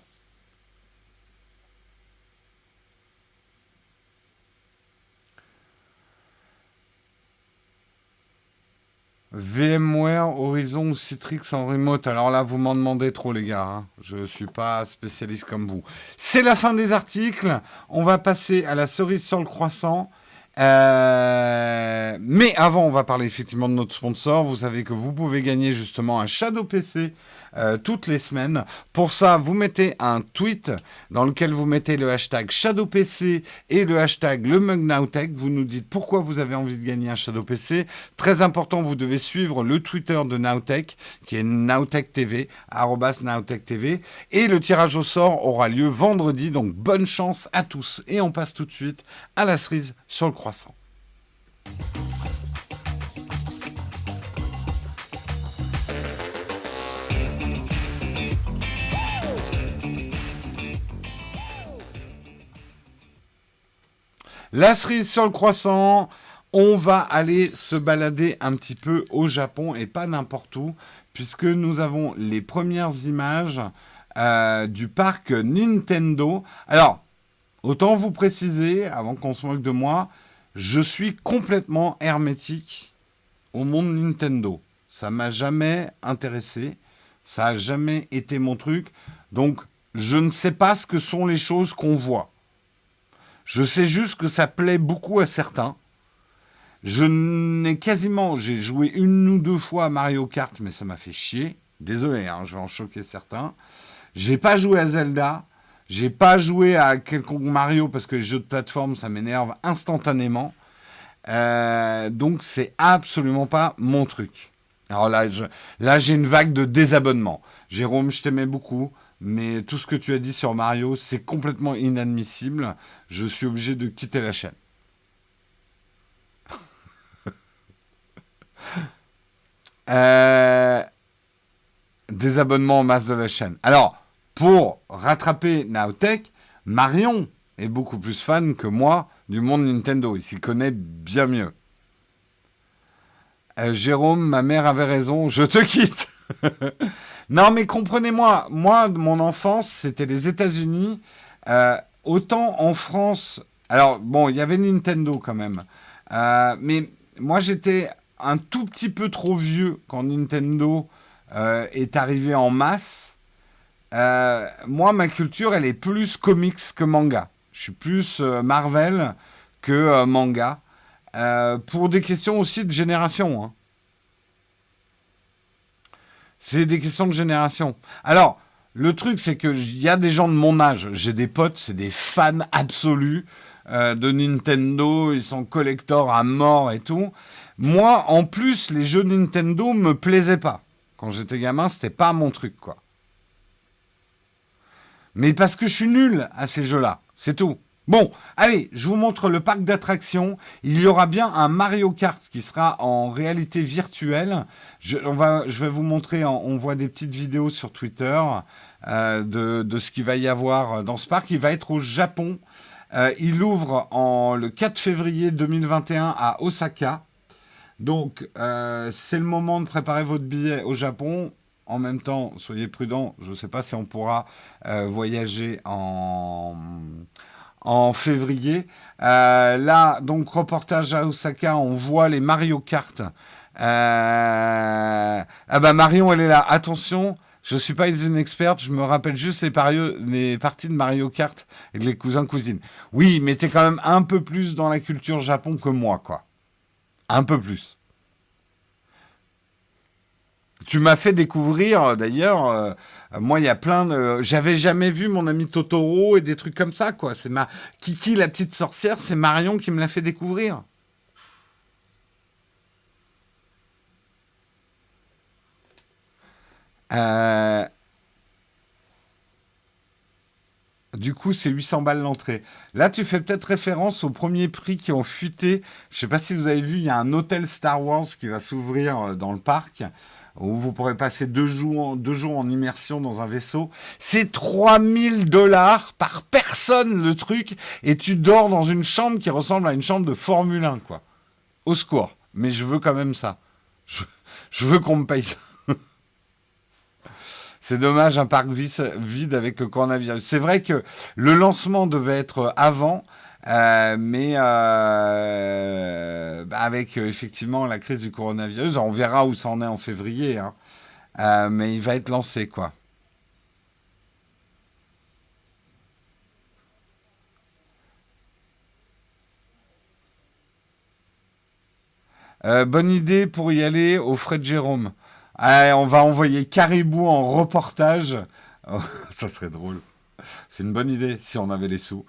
VMware, Horizon ou Citrix en remote. Alors là, vous m'en demandez trop, les gars, hein. Je ne suis pas spécialiste comme vous. C'est la fin des articles. On va passer à la cerise sur le croissant. Mais avant, on va parler effectivement de notre sponsor. Vous savez que vous pouvez gagner justement un Shadow PC toutes les semaines. Pour ça, vous mettez un tweet dans lequel vous mettez le hashtag ShadowPC et le hashtag LeMugNowTech. Vous nous dites pourquoi vous avez envie de gagner un Shadow PC. Très important, vous devez suivre le Twitter de Nowtech, qui est NowTechTV, @NowTechTV. Et le tirage au sort aura lieu vendredi, donc bonne chance à tous. Et on passe tout de suite à la cerise sur le croissant. La cerise sur le croissant, on va aller se balader un petit peu au Japon et pas n'importe où, puisque nous avons les premières images du parc Nintendo. Alors, autant vous préciser, avant qu'on se moque de moi, je suis complètement hermétique au monde Nintendo. Ça m'a jamais intéressé, ça a jamais été mon truc, donc je ne sais pas ce que sont les choses qu'on voit. Je sais juste que ça plaît beaucoup à certains. J'ai joué une ou deux fois à Mario Kart, mais ça m'a fait chier. Désolé, hein, je vais en choquer certains. J'ai pas joué à Zelda. J'ai pas joué à quelconque Mario parce que les jeux de plateforme, ça m'énerve instantanément. Donc, c'est absolument pas mon truc. Alors là, j'ai une vague de désabonnement. Jérôme, je t'aimais beaucoup, mais tout ce que tu as dit sur Mario, c'est complètement inadmissible. Je suis obligé de quitter la chaîne. Euh, Désabonnement en masse de la chaîne. Alors, pour rattraper Nowtech, Marion est beaucoup plus fan que moi du monde Nintendo. Il s'y connaît bien mieux. Jérôme, ma mère avait raison, je te quitte. Non, mais comprenez-moi, moi, mon enfance, c'était les États-Unis. Autant en France. Alors, bon, il y avait Nintendo quand même. Mais moi, j'étais un tout petit peu trop vieux quand Nintendo est arrivé en masse. Moi, ma culture, elle est plus comics que manga. Je suis plus Marvel que manga. Pour des questions aussi de génération, hein. C'est des questions de génération. Alors, le truc, c'est qu'il y a des gens de mon âge. J'ai des potes, c'est des fans absolus de Nintendo. Ils sont collectors à mort et tout. Moi, en plus, les jeux Nintendo me plaisaient pas. Quand j'étais gamin, c'était pas mon truc, quoi. Mais parce que je suis nul à ces jeux-là. C'est tout. Bon, allez, je vous montre le parc d'attractions. Il y aura bien un Mario Kart qui sera en réalité virtuelle. Je vais vous montrer, on voit des petites vidéos sur Twitter de ce qu'il va y avoir dans ce parc. Il va être au Japon. Il ouvre le 4 février 2021 à Osaka. Donc, c'est le moment de préparer votre billet au Japon. En même temps, soyez prudents. Je ne sais pas si on pourra voyager en février. Là, donc, reportage à Osaka, on voit les Mario Kart. Ah bah Marion, elle est là. Attention, je ne suis pas une experte, je me rappelle juste les parties de Mario Kart avec les cousins-cousines. Oui, mais t'es quand même un peu plus dans la culture Japon que moi, quoi. Un peu plus. Tu m'as fait découvrir, d'ailleurs, moi, il y a plein de... J'avais jamais vu mon ami Totoro et des trucs comme ça, quoi. C'est ma... Kiki, la petite sorcière, c'est Marion qui me l'a fait découvrir. Euh, Du coup, c'est 800 balles l'entrée. Là, tu fais peut-être référence aux premiers prix qui ont fuité. Je sais pas si vous avez vu, il y a un hôtel Star Wars qui va s'ouvrir dans le parc, où vous pourrez passer 2 jours en immersion dans un vaisseau. C'est 3000 $ par personne le truc, et tu dors dans une chambre qui ressemble à une chambre de Formule 1, quoi. Au secours. Mais je veux quand même ça. Je, je veux qu'on me paye ça. C'est dommage, un parc vide avec le coronavirus. C'est vrai que le lancement devait être avant, mais bah, avec effectivement la crise du coronavirus, on verra où ça en est en février, hein. Mais il va être lancé, quoi. Bonne idée pour y aller au frais de Jérôme. On va envoyer Caribou en reportage. Oh, ça serait drôle. C'est une bonne idée si on avait les sous.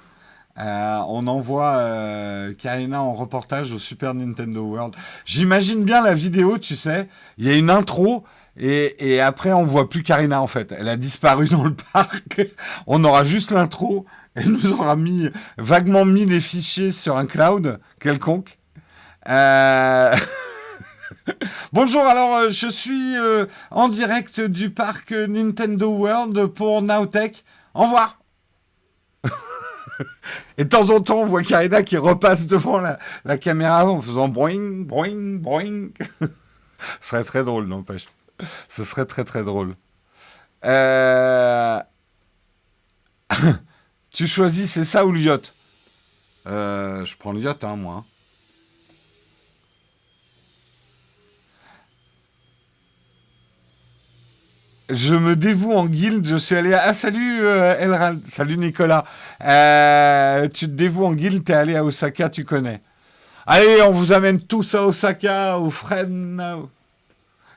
On envoie Karina en reportage au Super Nintendo World. J'imagine bien la vidéo, tu sais. Il y a une intro et après on voit plus Karina en fait. Elle a disparu dans le parc. On aura juste l'intro. Elle nous aura vaguement mis les fichiers sur un cloud quelconque. Euh, Bonjour, alors je suis en direct du parc Nintendo World pour Nowtech. Au revoir. Et de temps en temps, on voit Karina qui repasse devant la caméra en faisant boing, boing, boing. Ce serait très drôle, n'empêche. Ce serait très très drôle. Euh, Tu choisis, c'est ça ou le yacht? Je prends le yacht, hein, moi. Je me dévoue en guilde, je suis allé... Ah, salut Elrald, salut Nicolas. Tu te dévoues en guilde, t'es allé à Osaka, tu connais. Allez, on vous amène tous à Osaka, au Fren.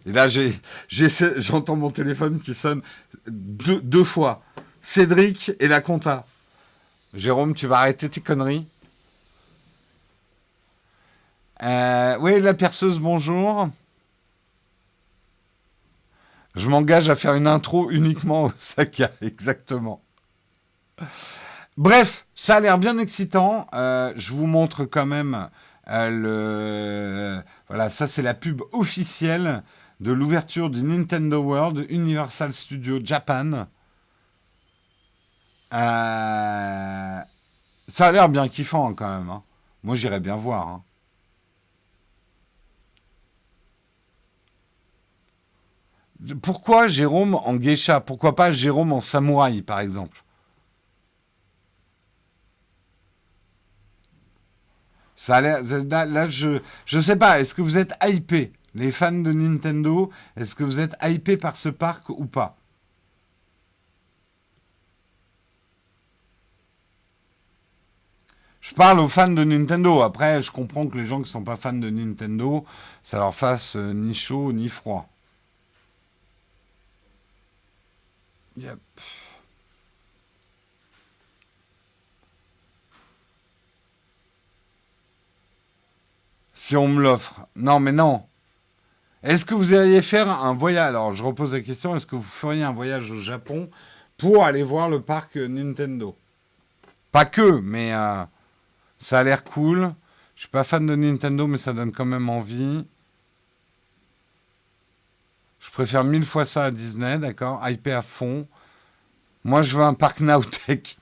Et là, j'entends mon téléphone qui sonne deux fois. Cédric et la compta. Jérôme, tu vas arrêter tes conneries. Oui, la perceuse, bonjour. Je m'engage à faire une intro uniquement au Osaka, exactement. Bref, ça a l'air bien excitant. Je vous montre quand même Voilà, ça c'est la pub officielle de l'ouverture du Nintendo World Universal Studio Japan. Euh, Ça a l'air bien kiffant quand même, hein. Moi j'irais bien voir, hein. Pourquoi Jérôme en geisha? Pourquoi pas Jérôme en samouraï par exemple? Ça a l'air, là, je sais pas. Est-ce que vous êtes hypés, les fans de Nintendo? Est-ce que vous êtes hypés par ce parc ou pas? Je parle aux fans de Nintendo. Après, je comprends que les gens qui sont pas fans de Nintendo, ça leur fasse ni chaud ni froid. Yep. Si on me l'offre. Non, mais non. Est-ce que vous alliez faire un voyage? Alors, je repose la question. Est-ce que vous feriez un voyage au Japon pour aller voir le parc Nintendo? Pas que, mais ça a l'air cool. Je suis pas fan de Nintendo, mais ça donne quand même envie. Je préfère 1000 fois ça à Disney, d'accord? Hypé à fond. Moi, je veux un parc Nowtech.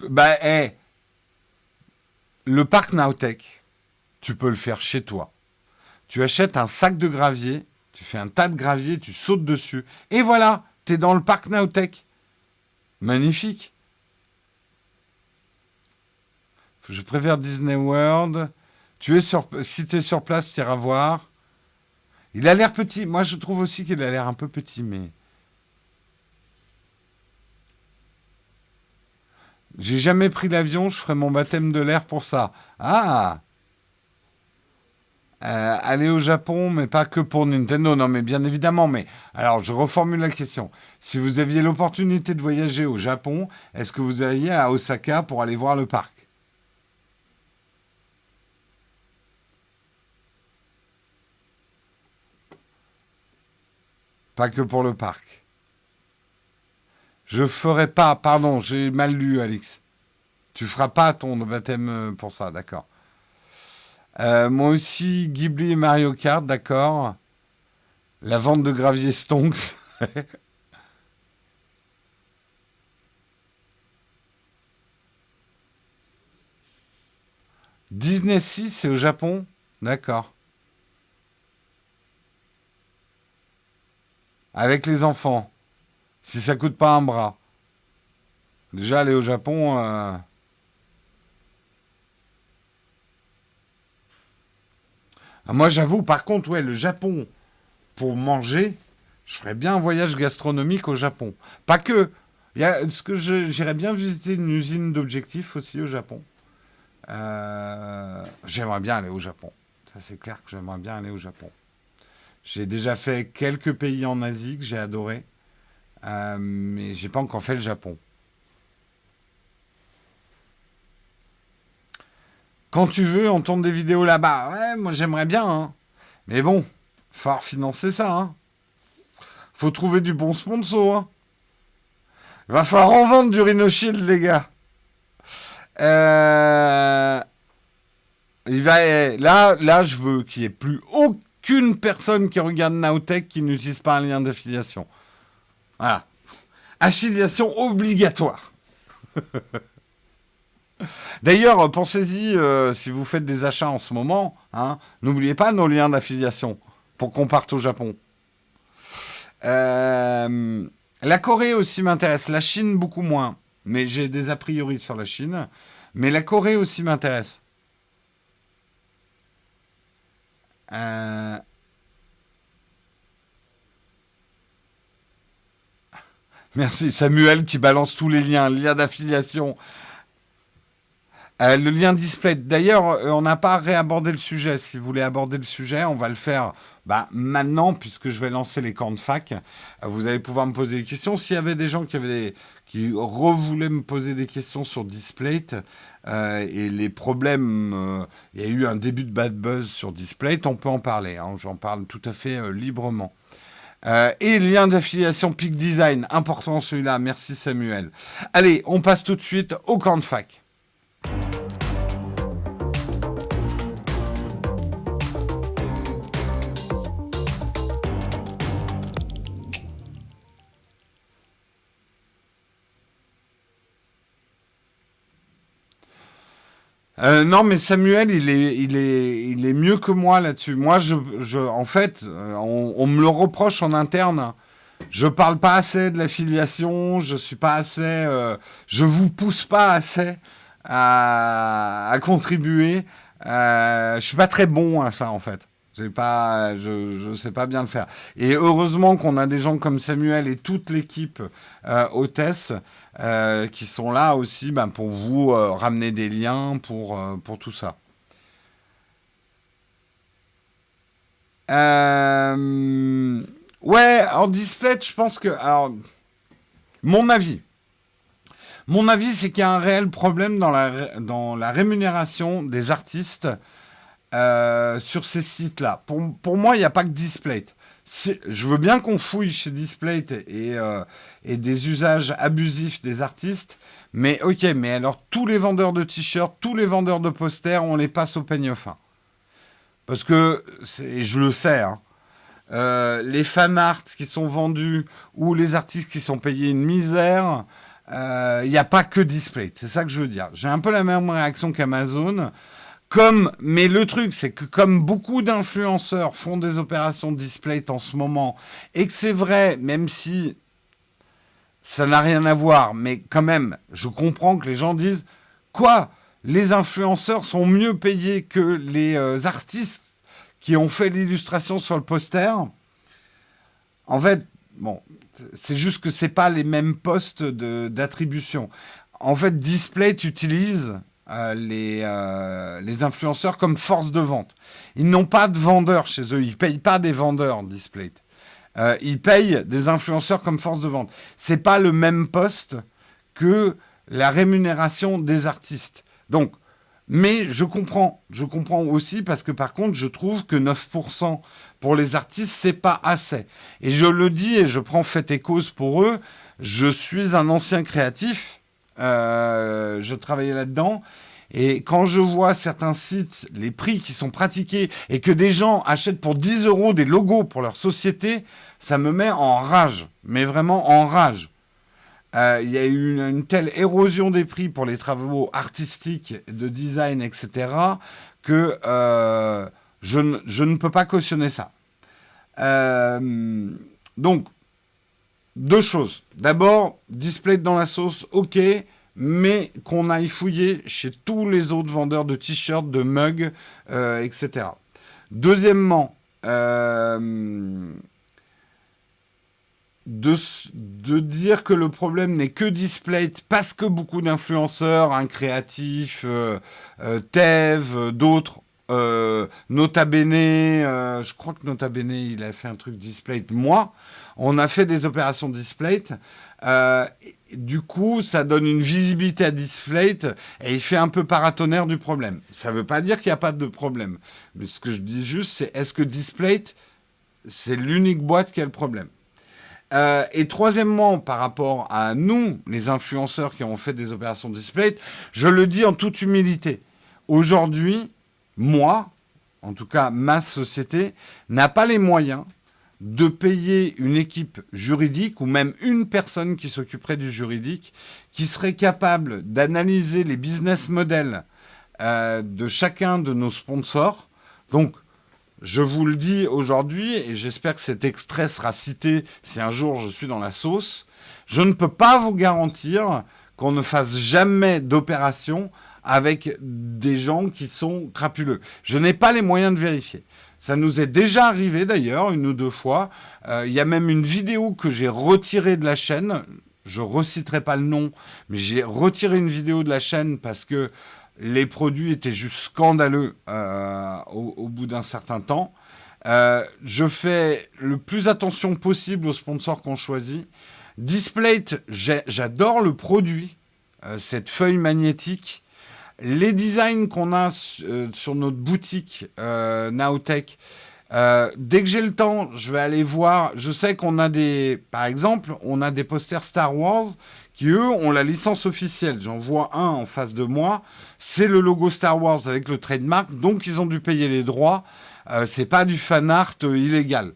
Bah, le parc Nowtech, tu peux le faire chez toi. Tu achètes un sac de gravier, tu fais un tas de gravier, tu sautes dessus. Et voilà, t'es dans le parc Nowtech. Magnifique. Je préfère Disney World. Si tu es sur place, tu iras voir. Il a l'air petit. Moi, je trouve aussi qu'il a l'air un peu petit, mais j'ai jamais pris l'avion. Je ferai mon baptême de l'air pour ça. Ah, Aller au Japon, mais pas que pour Nintendo. Non, mais bien évidemment. Mais alors, je reformule la question. Si vous aviez l'opportunité de voyager au Japon, est-ce que vous iriez à Osaka pour aller voir le parc? Pas que pour le parc. Je ferai pas. Pardon, j'ai mal lu, Alix. Tu feras pas ton baptême pour ça, d'accord. Moi aussi, Ghibli et Mario Kart, d'accord. La vente de gravier Stonks. Disney 6, c'est au Japon? D'accord. Avec les enfants. Si ça coûte pas un bras. Déjà, aller au Japon. Ah, moi, j'avoue, par contre, ouais, le Japon, pour manger, je ferais bien un voyage gastronomique au Japon. Pas que. J'irais bien visiter une usine d'objectifs aussi au Japon. J'aimerais bien aller au Japon. Ça, c'est clair que j'aimerais bien aller au Japon. J'ai déjà fait quelques pays en Asie que j'ai adoré, mais j'ai pas encore fait le Japon. Quand tu veux, on tourne des vidéos là-bas. Ouais, moi j'aimerais bien, hein. Mais bon, faut financer ça, hein. Faut trouver du bon sponsor, hein. Va falloir en vendre du Rhino Shield, les gars. Euh, là, je veux qu'il n'y ait plus aucune personne qui regarde Nowtech qui n'utilise pas un lien d'affiliation. Voilà. Affiliation obligatoire. D'ailleurs, pensez-y si vous faites des achats en ce moment. Hein, n'oubliez pas nos liens d'affiliation pour qu'on parte au Japon. La Corée aussi m'intéresse. La Chine, beaucoup moins. Mais j'ai des a priori sur la Chine. Mais la Corée aussi m'intéresse. Euh, Merci Samuel qui balance tous les liens. Lien d'affiliation. Le lien display. D'ailleurs, on n'a pas réabordé le sujet. Si vous voulez aborder le sujet, on va le faire maintenant, puisque je vais lancer les camps de fac. Vous allez pouvoir me poser des questions. S'il y avait des gens qui revoulaient me poser des questions sur Displate et les problèmes, il y a eu un début de bad buzz sur Displate, on peut en parler. Hein. J'en parle tout à fait librement. Et lien d'affiliation Peak Design, important celui-là. Merci Samuel. Allez, on passe tout de suite au camp de fac. Non, mais Samuel, il est mieux que moi là-dessus. Moi, en fait, on me le reproche en interne. Je parle pas assez de l'affiliation. Je suis pas assez. Je vous pousse pas assez à contribuer. Je suis pas très bon à ça, en fait. Je sais pas bien le faire. Et heureusement qu'on a des gens comme Samuel et toute l'équipe hôtesse qui sont là aussi pour vous ramener des liens pour tout ça. Euh, ouais, en display, je pense que... Alors, mon avis. Mon avis, c'est qu'il y a un réel problème dans la rémunération des artistes sur ces sites-là. Pour moi, il n'y a pas que Displate. Je veux bien qu'on fouille chez Displate et des usages abusifs des artistes, mais ok, mais alors tous les vendeurs de t-shirts, tous les vendeurs de posters, on les passe au peigne fin. Parce que, je le sais, hein, les fan arts qui sont vendus ou les artistes qui sont payés une misère, il n'y a pas que Displate. C'est ça que je veux dire. J'ai un peu la même réaction qu'Amazon. Mais le truc, c'est que comme beaucoup d'influenceurs font des opérations de display en ce moment, et que c'est vrai, même si ça n'a rien à voir, mais quand même, je comprends que les gens disent, quoi? Les influenceurs sont mieux payés que les artistes qui ont fait l'illustration sur le poster. En fait, bon, c'est juste que c'est pas les mêmes postes d'attribution. En fait, Display utilise les influenceurs comme force de vente. Ils n'ont pas de vendeurs chez eux. Ils ne payent pas des vendeurs, Displayed. Ils payent des influenceurs comme force de vente. C'est pas le même poste que la rémunération des artistes. Donc, mais je comprends aussi parce que par contre, je trouve que 9% pour les artistes, c'est pas assez. Et je le dis et je prends fait et cause pour eux. Je suis un ancien créatif. Je travaillais là-dedans. Et quand je vois certains sites, les prix qui sont pratiqués et que des gens achètent pour 10 euros des logos pour leur société, ça me met en rage. Mais vraiment en rage. Il y a eu une telle érosion des prix pour les travaux artistiques, de design, etc., que je ne peux pas cautionner ça. Donc, deux choses. D'abord, display dans la sauce, ok, mais qu'on aille fouiller chez tous les autres vendeurs de t-shirts, de mugs, etc. Deuxièmement, de dire que le problème n'est que Displayed parce que beaucoup d'influenceurs, un créatif, Tev, d'autres, Nota Bene, je crois que Nota Bene, il a fait un truc Displayed. Moi, on a fait des opérations Displayed. Du coup, ça donne une visibilité à Displayed et il fait un peu paratonnerre du problème. Ça ne veut pas dire qu'il n'y a pas de problème. Mais ce que je dis juste, c'est est-ce que Displayed, c'est l'unique boîte qui a le problème? Et troisièmement, par rapport à nous, les influenceurs qui ont fait des opérations Displayed, je le dis en toute humilité. Aujourd'hui, moi, en tout cas ma société, n'a pas les moyens de payer une équipe juridique ou même une personne qui s'occuperait du juridique, qui serait capable d'analyser les business models de chacun de nos sponsors. Donc, je vous le dis aujourd'hui, et j'espère que cet extrait sera cité si un jour je suis dans la sauce, je ne peux pas vous garantir qu'on ne fasse jamais d'opération avec des gens qui sont crapuleux. Je n'ai pas les moyens de vérifier. Ça nous est déjà arrivé d'ailleurs, une ou deux fois. Il y a même une vidéo que j'ai retirée de la chaîne. Je ne reciterai pas le nom, mais j'ai retiré une vidéo de la chaîne parce que les produits étaient juste scandaleux au bout d'un certain temps. Je fais le plus attention possible aux sponsors qu'on choisit. Displayed, j'adore le produit, cette feuille magnétique. Les designs qu'on a sur notre boutique Nowtech, dès que j'ai le temps, je vais aller voir. Je sais qu'on a par exemple, on a des posters Star Wars qui, eux, ont la licence officielle. J'en vois un en face de moi. C'est le logo Star Wars avec le trademark. Donc, ils ont dû payer les droits. C'est pas du fan art illégal.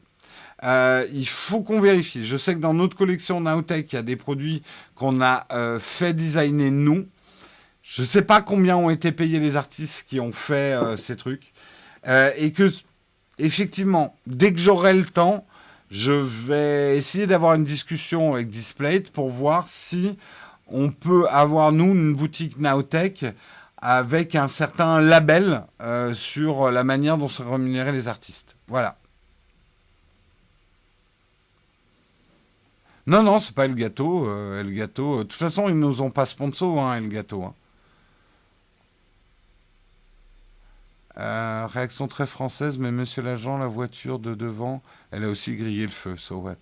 Il faut qu'on vérifie. Je sais que dans notre collection Nowtech, il y a des produits qu'on a fait designer nous. Je sais pas combien ont été payés les artistes qui ont fait ces trucs. Et que, effectivement, dès que j'aurai le temps, je vais essayer d'avoir une discussion avec Displayed pour voir si on peut avoir, nous, une boutique Nowtech avec un certain label sur la manière dont sont rémunérés les artistes. Voilà. Non, non, c'est pas Elgato. Elgato. De toute façon, ils nous ont pas sponsor, hein, Elgato. Hein. Réaction très française, mais monsieur l'agent, la voiture de devant, elle a aussi grillé le feu. So what?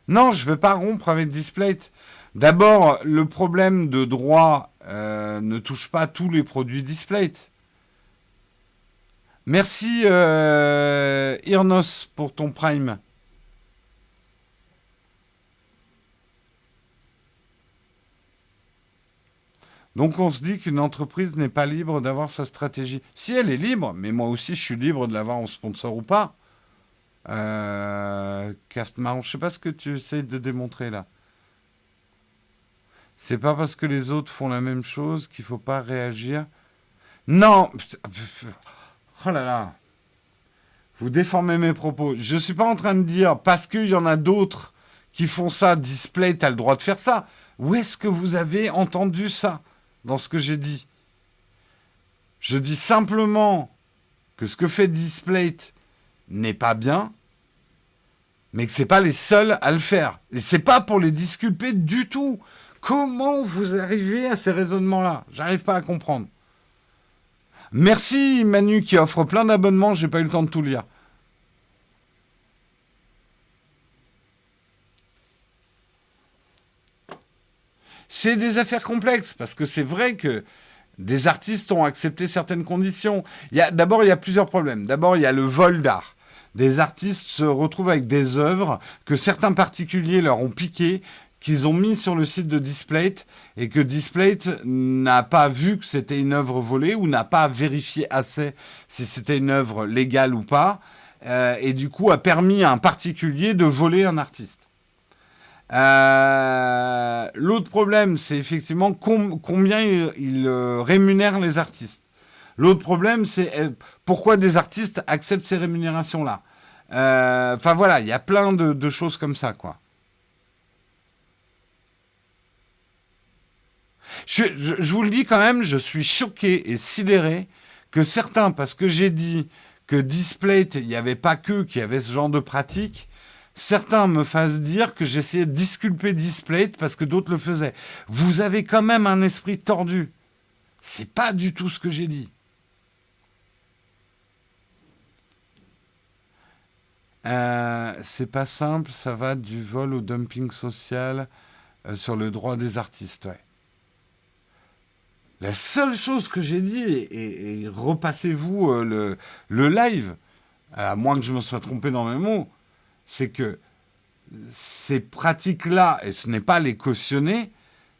Non, je vais pas rompre avec Displayed. D'abord, le problème de droit ne touche pas tous les produits Displayed. Merci Irnos pour ton Prime. Donc on se dit qu'une entreprise n'est pas libre d'avoir sa stratégie. Si elle est libre, mais moi aussi je suis libre de l'avoir en sponsor ou pas. Carte marron, je sais pas ce que tu essayes de démontrer là. C'est pas parce que les autres font la même chose qu'il faut pas réagir. Non. Oh là là. Vous déformez mes propos. Je suis pas en train de dire parce qu'il y en a d'autres qui font ça, Display, t'as le droit de faire ça. Où est-ce que vous avez entendu ça dans ce que j'ai dit? Je dis simplement que ce que fait Display n'est pas bien, mais que c'est pas les seuls à le faire. Et c'est pas pour les disculper du tout. Comment vous arrivez à ces raisonnements-là? J'arrive pas à comprendre. Merci Manu qui offre plein d'abonnements, j'ai pas eu le temps de tout lire. C'est des affaires complexes parce que c'est vrai que des artistes ont accepté certaines conditions. D'abord, il y a plusieurs problèmes. D'abord, il y a le vol d'art. Des artistes se retrouvent avec des œuvres que certains particuliers leur ont piquées, qu'ils ont mis sur le site de Displate et que Displate n'a pas vu que c'était une œuvre volée ou n'a pas vérifié assez si c'était une œuvre légale ou pas, et du coup a permis à un particulier de voler un artiste. L'autre problème, c'est effectivement combien il rémunère les artistes. L'autre problème, c'est pourquoi des artistes acceptent ces rémunérations-là. Enfin voilà, il y a plein de choses comme ça, quoi. Je vous le dis quand même, je suis choqué et sidéré que certains, parce que j'ai dit que Displate, il n'y avait pas que qui avait ce genre de pratique, certains me fassent dire que j'essayais de disculper Displate parce que d'autres le faisaient. Vous avez quand même un esprit tordu. C'est pas du tout ce que j'ai dit. C'est pas simple, ça va du vol au dumping social sur le droit des artistes, ouais. La seule chose que j'ai dit, et repassez-vous le live, à moins que je me sois trompé dans mes mots, c'est que ces pratiques-là, et ce n'est pas les cautionner,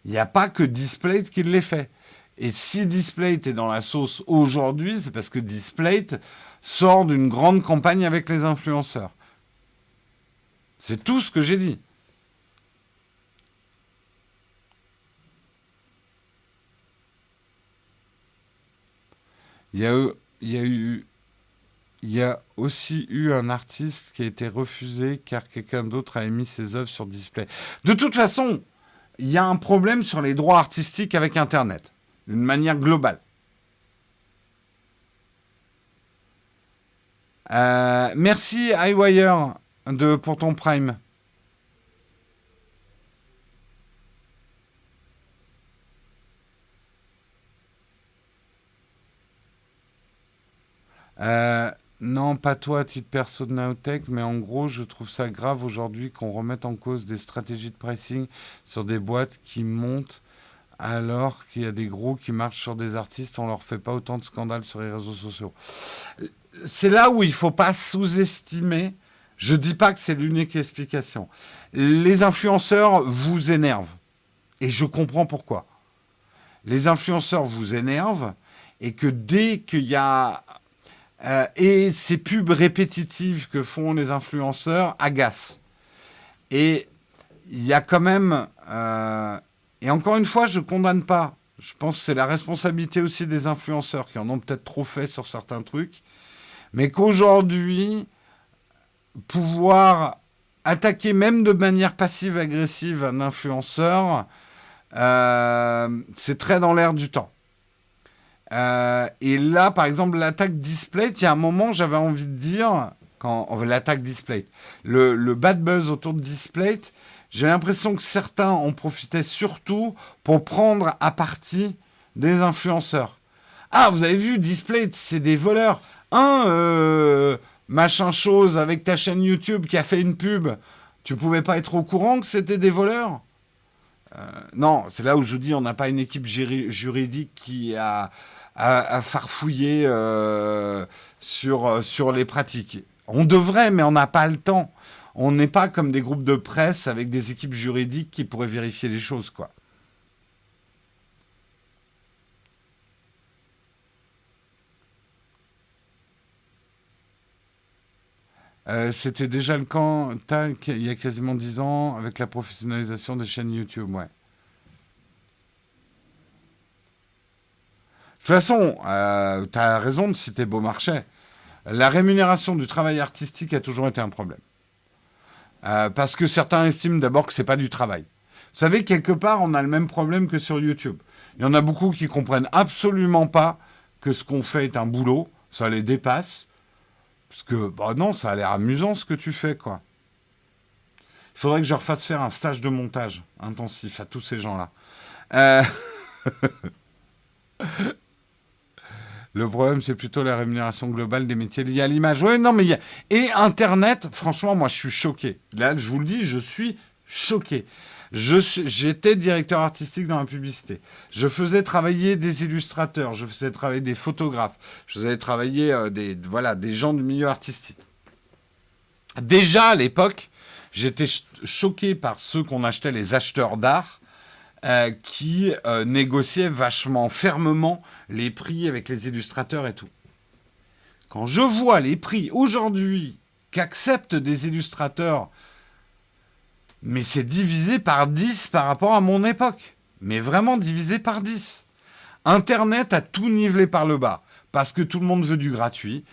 il n'y a pas que Displate qui les fait. Et si Displate est dans la sauce aujourd'hui, c'est parce que Displate sort d'une grande campagne avec les influenceurs. C'est tout ce que j'ai dit. Il y a eu, il y a eu, il y a aussi eu un artiste qui a été refusé car quelqu'un d'autre a émis ses œuvres sur display. De toute façon, il y a un problème sur les droits artistiques avec Internet, d'une manière globale. Merci iWire pour ton Prime. Non, pas toi à titre perso de Naotech, mais en gros, je trouve ça grave aujourd'hui qu'on remette en cause des stratégies de pricing sur des boîtes qui montent alors qu'il y a des gros qui marchent sur des artistes, on leur fait pas autant de scandales sur les réseaux sociaux. C'est là où il faut pas sous-estimer. Je dis pas que c'est l'unique explication. Les influenceurs vous énervent. Et je comprends pourquoi. Les influenceurs vous énervent et que dès qu'il y a et ces pubs répétitives que font les influenceurs agacent. Et il y a quand même... et encore une fois, je ne condamne pas. Je pense que c'est la responsabilité aussi des influenceurs qui en ont peut-être trop fait sur certains trucs. Mais qu'aujourd'hui, pouvoir attaquer même de manière passive-agressive un influenceur, c'est très dans l'air du temps. Et là, par exemple, l'attaque Displate, il y a un moment, j'avais envie de dire, quand l'attaque Displate, le bad buzz autour de Displate, j'ai l'impression que certains en profitaient surtout pour prendre à partie des influenceurs. Ah, vous avez vu, Displate, c'est des voleurs. Machin chose avec ta chaîne YouTube qui a fait une pub. Tu pouvais pas être au courant que c'était des voleurs? Non, c'est là où je dis on n'a pas une équipe juridique qui a farfouillé sur les pratiques. On devrait, mais on n'a pas le temps. On n'est pas comme des groupes de presse avec des équipes juridiques qui pourraient vérifier les choses, quoi. C'était déjà le cas il y a quasiment 10 ans avec la professionnalisation des chaînes YouTube, ouais. De toute façon, tu as raison de citer Beaumarchais. La rémunération du travail artistique a toujours été un problème. Parce que certains estiment d'abord que c'est pas du travail. Vous savez, quelque part, on a le même problème que sur YouTube. Il y en a beaucoup qui comprennent absolument pas que ce qu'on fait est un boulot. Ça les dépasse. Parce que, bah non, ça a l'air amusant ce que tu fais, quoi. Il faudrait que je refasse faire un stage de montage intensif à tous ces gens-là. Euh, le problème, c'est plutôt la rémunération globale des métiers liés à l'image. Oui, non, mais il y a... Et Internet, franchement, moi, je suis choqué. Là, je vous le dis, je suis choqué. J'étais directeur artistique dans la publicité. Je faisais travailler des illustrateurs, je faisais travailler des photographes, je faisais travailler des gens du milieu artistique. Déjà, à l'époque, j'étais choqué par ceux qu'on achetait, les acheteurs d'art, qui négociaient vachement fermement les prix avec les illustrateurs et tout. Quand je vois les prix aujourd'hui qu'acceptent des illustrateurs, mais c'est divisé par 10 par rapport à mon époque. Mais vraiment divisé par 10. Internet a tout nivelé par le bas. Parce que tout le monde veut du gratuit.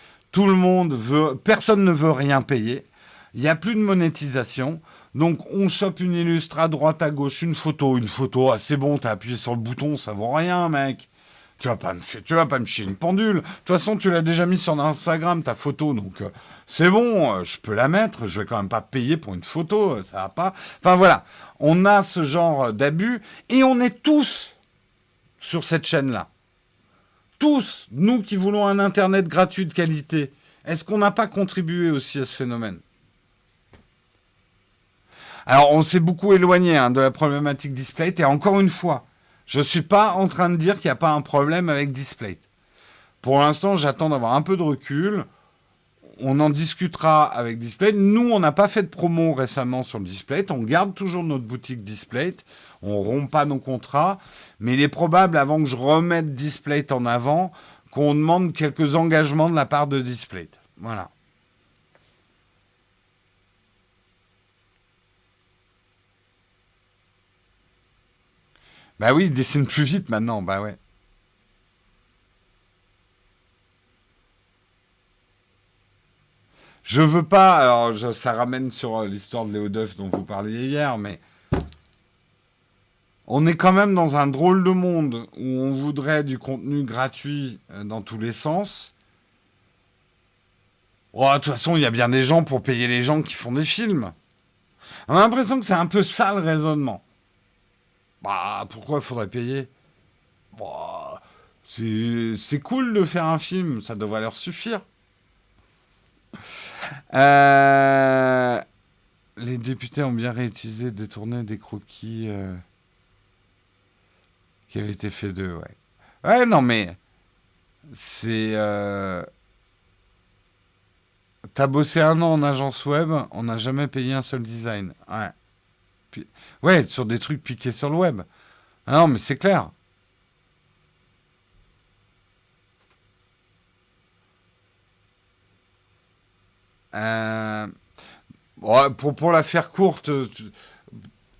Personne ne veut rien payer. Il n'y a plus de monétisation. Donc on chope une illustre à droite, à gauche, une photo, ah, c'est bon, t'as appuyé sur le bouton, ça vaut rien, mec. Tu vas pas me chier une pendule. De toute façon, tu l'as déjà mis sur Instagram, ta photo, donc c'est bon, je peux la mettre. Je vais quand même pas payer pour une photo, ça va pas. Enfin voilà, on a ce genre d'abus et on est tous sur cette chaîne-là. Tous, nous qui voulons un Internet gratuit de qualité. Est-ce qu'on n'a pas contribué aussi à ce phénomène? Alors, on s'est beaucoup éloigné de la problématique Displate. Et encore une fois, je ne suis pas en train de dire qu'il n'y a pas un problème avec Displate. Pour l'instant, j'attends d'avoir un peu de recul. On en discutera avec Displate. Nous, on n'a pas fait de promo récemment sur le Displate. On garde toujours notre boutique Displate. On ne rompt pas nos contrats. Mais il est probable, avant que je remette Displate en avant, qu'on demande quelques engagements de la part de Displate. Voilà. Bah oui, il dessine plus vite maintenant, bah ouais. Je veux pas, ça ramène sur l'histoire de Léo Duff dont vous parliez hier, mais on est quand même dans un drôle de monde où on voudrait du contenu gratuit dans tous les sens. Oh, de toute façon, il y a bien des gens pour payer les gens qui font des films. On a l'impression que c'est un peu ça le raisonnement. Bah, pourquoi il faudrait payer? Bah, c'est cool de faire un film, ça devrait leur suffire. Euh, les députés ont bien réutilisé, détourné des croquis qui avaient été faits d'eux, ouais. Ouais, non, mais c'est... t'as bossé un an en agence web, on n'a jamais payé un seul design. Ouais. Ouais, sur des trucs piqués sur le web. Ah non, mais c'est clair. Euh, ouais, pour la faire courte,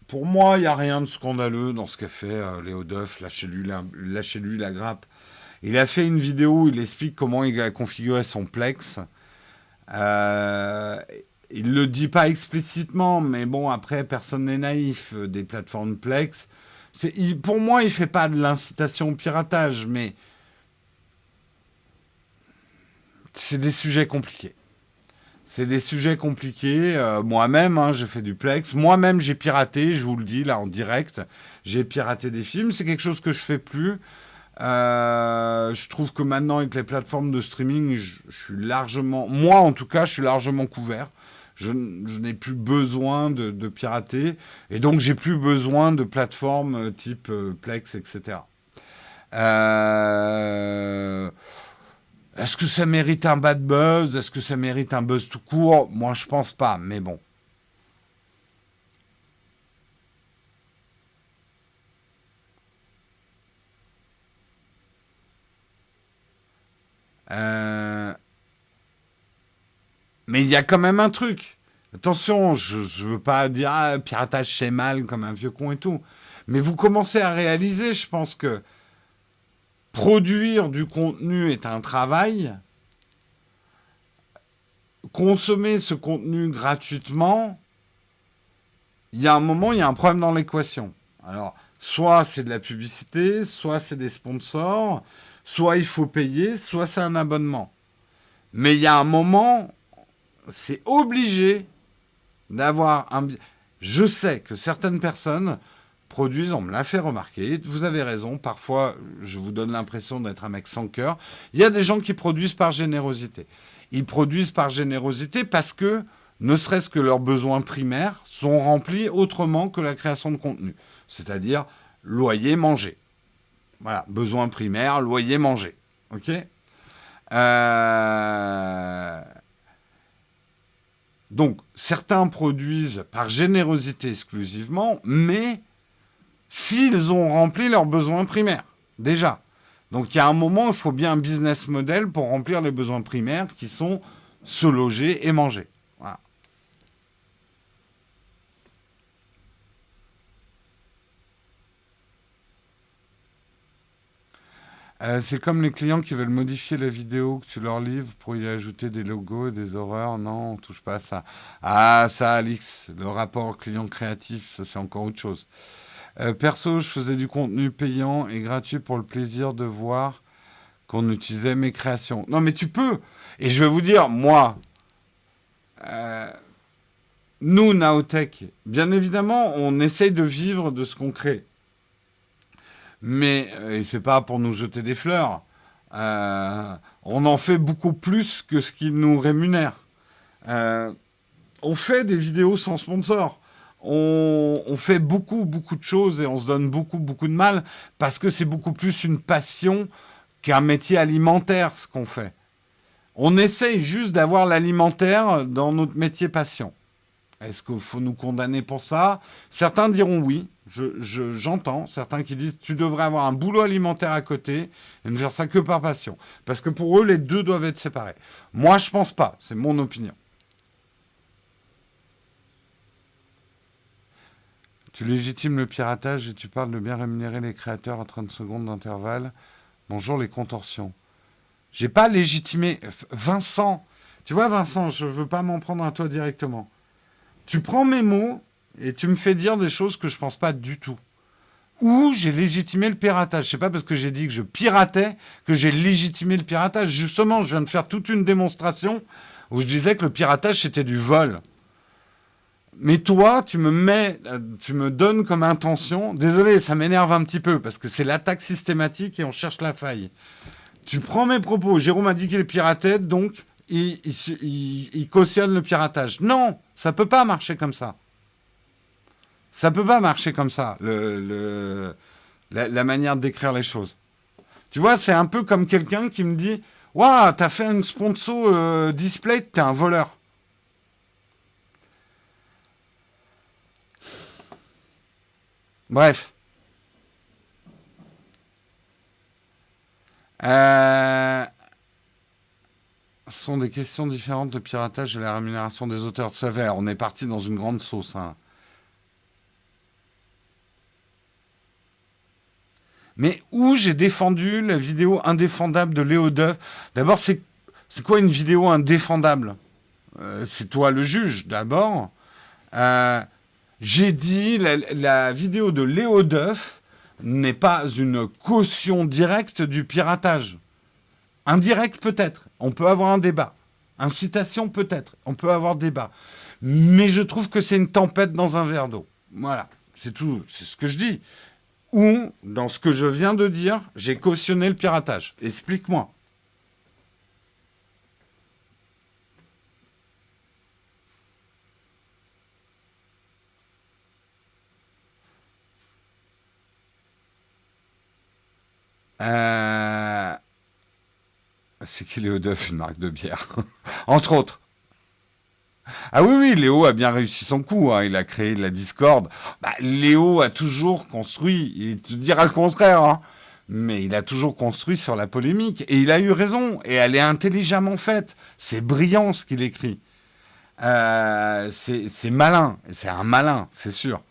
pour moi, il n'y a rien de scandaleux dans ce qu'a fait Léo Duff. Lâchez-lui la grappe. Il a fait une vidéo où il explique comment il a configuré son Plex. Euh, il ne le dit pas explicitement, mais bon, après, personne n'est naïf des plateformes Plex. Pour moi, il ne fait pas de l'incitation au piratage, mais c'est des sujets compliqués. C'est des sujets compliqués. Moi-même, j'ai fait du Plex. Moi-même, j'ai piraté, je vous le dis là en direct. J'ai piraté des films. C'est quelque chose que je fais plus. Je trouve que maintenant, avec les plateformes de streaming, je suis largement, moi en tout cas, je suis largement couvert. Je n'ai plus besoin de pirater. Et donc, j'ai plus besoin de plateformes type Plex, etc. Euh, Est-ce que ça mérite un bad buzz? Est-ce que ça mérite un buzz tout court? Moi, je pense pas, mais bon. Euh, Mais il y a quand même un truc. Attention, je ne veux pas dire piratage c'est mal comme un vieux con et tout. Mais vous commencez à réaliser, je pense que produire du contenu est un travail. Consommer ce contenu gratuitement, il y a un moment, il y a un problème dans l'équation. Alors, soit c'est de la publicité, soit c'est des sponsors, soit il faut payer, soit c'est un abonnement. Mais il y a un moment, c'est obligé d'avoir un... Je sais que certaines personnes produisent, on me l'a fait remarquer, vous avez raison, parfois je vous donne l'impression d'être un mec sans cœur. Il y a des gens qui produisent par générosité. Ils produisent par générosité parce que, ne serait-ce que leurs besoins primaires, sont remplis autrement que la création de contenu. C'est-à-dire loyer, manger. Voilà, besoins primaires, loyer, manger. OK euh... Donc, certains produisent par générosité exclusivement, mais s'ils ont rempli leurs besoins primaires, déjà. Donc, il y a un moment, il faut bien un business model pour remplir les besoins primaires qui sont se loger et manger. Voilà. C'est comme les clients qui veulent modifier la vidéo que tu leur livres pour y ajouter des logos et des horreurs. Non, on touche pas à ça. Ah, ça, Alix, le rapport client créatif, ça c'est encore autre chose. Perso, je faisais du contenu payant et gratuit pour le plaisir de voir qu'on utilisait mes créations. Non, mais tu peux. Et je vais vous dire, moi, nous, Naotech, bien évidemment, on essaye de vivre de ce qu'on crée. Mais, et c'est pas pour nous jeter des fleurs, on en fait beaucoup plus que ce qui nous rémunère. Euh, on fait des vidéos sans sponsor. On fait beaucoup, beaucoup de choses et on se donne beaucoup, beaucoup de mal parce que c'est beaucoup plus une passion qu'un métier alimentaire, ce qu'on fait. On essaye juste d'avoir l'alimentaire dans notre métier passion. Est-ce qu'il faut nous condamner pour ça? Certains diront oui, j'entends. Certains qui disent tu devrais avoir un boulot alimentaire à côté et ne faire ça que par passion. Parce que pour eux, les deux doivent être séparés. Moi, je pense pas. C'est mon opinion. Tu légitimes le piratage et tu parles de bien rémunérer les créateurs à 30 secondes d'intervalle. Bonjour les contorsions. J'ai pas légitimé. Vincent, tu vois Vincent, je veux pas m'en prendre à toi directement. Tu prends mes mots et tu me fais dire des choses que je pense pas du tout. Ou j'ai légitimé le piratage. C'est pas parce que j'ai dit que je piratais que j'ai légitimé le piratage. Justement, je viens de faire toute une démonstration où je disais que le piratage c'était du vol. Mais toi, tu me donnes comme intention. Désolé, ça m'énerve un petit peu parce que c'est l'attaque systématique et on cherche la faille. Tu prends mes propos. Jérôme a dit qu'il est piratait, donc il cautionne le piratage. Non, ça peut pas marcher comme ça. Ça peut pas marcher comme ça, la manière de décrire les choses. Tu vois, c'est un peu comme quelqu'un qui me dit waouh, t'as fait une sponsor display, t'es un voleur. Bref. Ce sont des questions différentes de piratage et la rémunération des auteurs. Tout à fait, on est parti dans une grande sauce. Hein. Mais où j'ai défendu la vidéo indéfendable de Léo Duff. D'abord, c'est quoi une vidéo indéfendable? C'est toi le juge, d'abord. Euh, j'ai dit la vidéo de Léo Duff n'est pas une caution directe du piratage. Indirect peut-être, on peut avoir un débat. Incitation peut-être, on peut avoir débat. Mais je trouve que c'est une tempête dans un verre d'eau. Voilà, c'est tout, c'est ce que je dis. Ou, dans ce que je viens de dire, j'ai cautionné le piratage. Explique-moi. Euh... C'est qui Léo Duff, une marque de bière? Entre autres. Ah oui, oui, Léo a bien réussi son coup. Hein. Il a créé de la Discord. Bah, Léo a toujours construit. Il te dira le contraire. Hein. Mais il a toujours construit sur la polémique. Et il a eu raison. Et elle est intelligemment faite. C'est brillant ce qu'il écrit. C'est malin. C'est un malin, c'est sûr.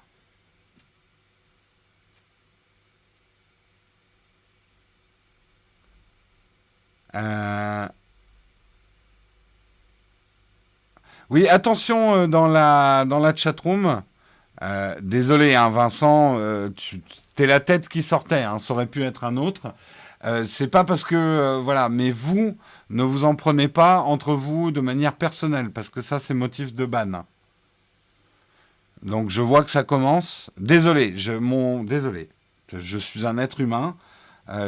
Euh, Oui, attention dans la chatroom. Désolé, hein, Vincent, t'es la tête qui sortait. Hein, ça aurait pu être un autre. C'est pas parce que voilà, mais vous ne vous en prenez pas entre vous de manière personnelle parce que ça c'est motif de ban. Donc je vois que ça commence. Désolé, désolé. Je suis un être humain.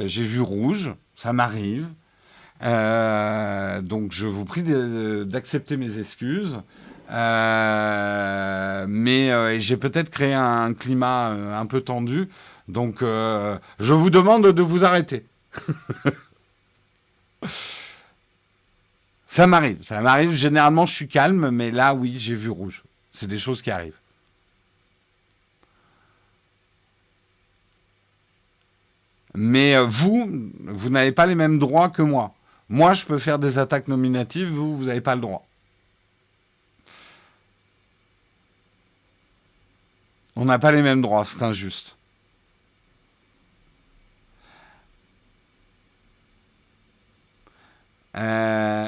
J'ai vu rouge, ça m'arrive. Donc je vous prie d'accepter mes excuses. Mais j'ai peut-être créé un climat un peu tendu. Donc je vous demande de vous arrêter. Ça m'arrive, ça m'arrive. Généralement, je suis calme, mais là, oui, j'ai vu rouge. C'est des choses qui arrivent. Mais vous n'avez pas les mêmes droits que moi. Moi, je peux faire des attaques nominatives, vous n'avez pas le droit. On n'a pas les mêmes droits, c'est injuste. Euh,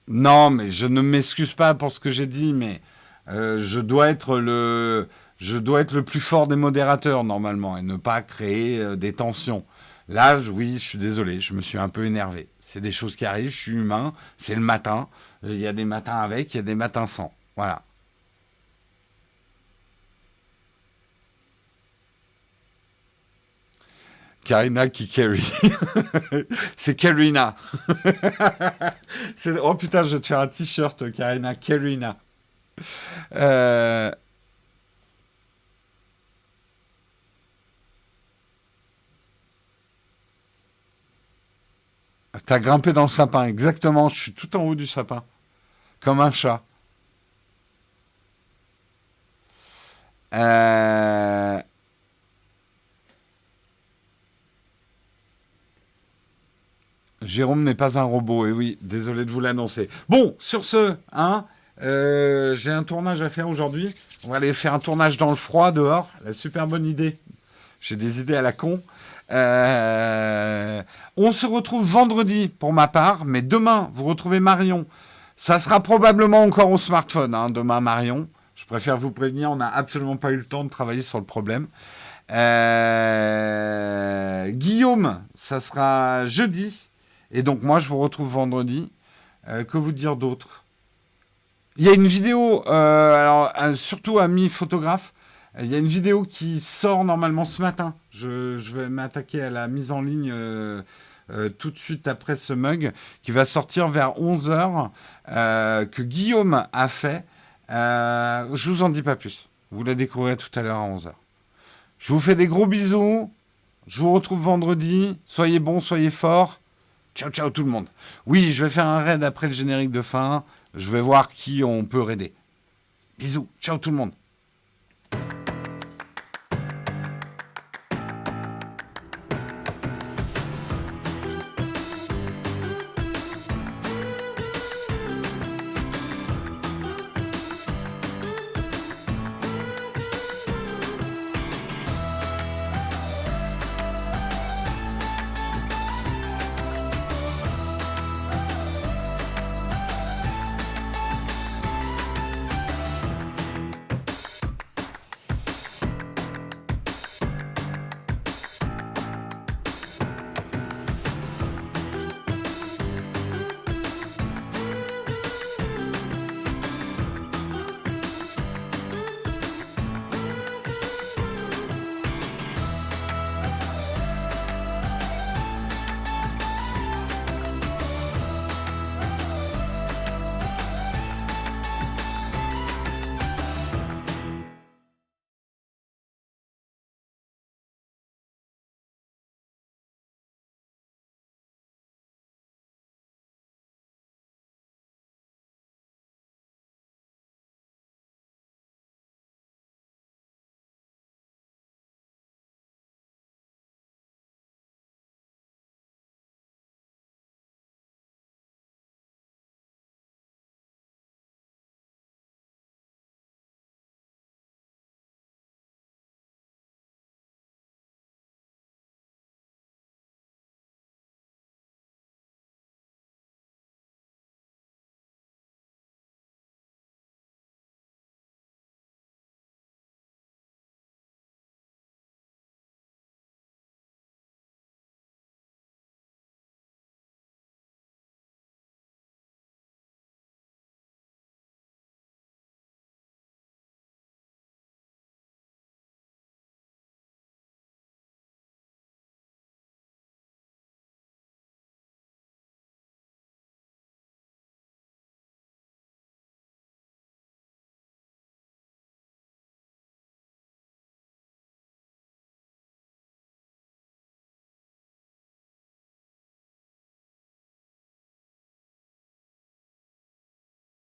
non, mais je ne m'excuse pas pour ce que j'ai dit, mais je dois être le plus fort des modérateurs normalement et ne pas créer des tensions. Là, oui, je suis désolé, je me suis un peu énervé. C'est des choses qui arrivent, je suis humain, c'est le matin. Il y a des matins avec, il y a des matins sans. Voilà. Karina qui carry. C'est Karina. Oh putain, je vais te faire un t-shirt, Karina. Karina. Euh, T'as grimpé dans le sapin, exactement. Je suis tout en haut du sapin, comme un chat. Euh, Jérôme n'est pas un robot, et oui, désolé de vous l'annoncer. Bon, sur ce, hein, j'ai un tournage à faire aujourd'hui. On va aller faire un tournage dans le froid dehors. La super bonne idée. J'ai des idées à la con. On se retrouve vendredi pour ma part, mais demain, vous retrouvez Marion. Ça sera probablement encore au smartphone, hein, demain, Marion. Je préfère vous prévenir, on n'a absolument pas eu le temps de travailler sur le problème. Guillaume, ça sera jeudi. Et donc moi, je vous retrouve vendredi. Que vous dire d'autre? Il y a une vidéo, alors surtout amis photographes, il y a une vidéo qui sort normalement ce matin. Je vais m'attaquer à la mise en ligne tout de suite après ce mug, qui va sortir vers 11 heures, que Guillaume a fait. Je vous en dis pas plus. Vous la découvrirez tout à l'heure à 11 heures. Je vous fais des gros bisous. Je vous retrouve vendredi. Soyez bons, soyez forts. Ciao, ciao tout le monde. Oui, je vais faire un raid après le générique de fin. Je vais voir qui on peut raider. Bisous. Ciao tout le monde.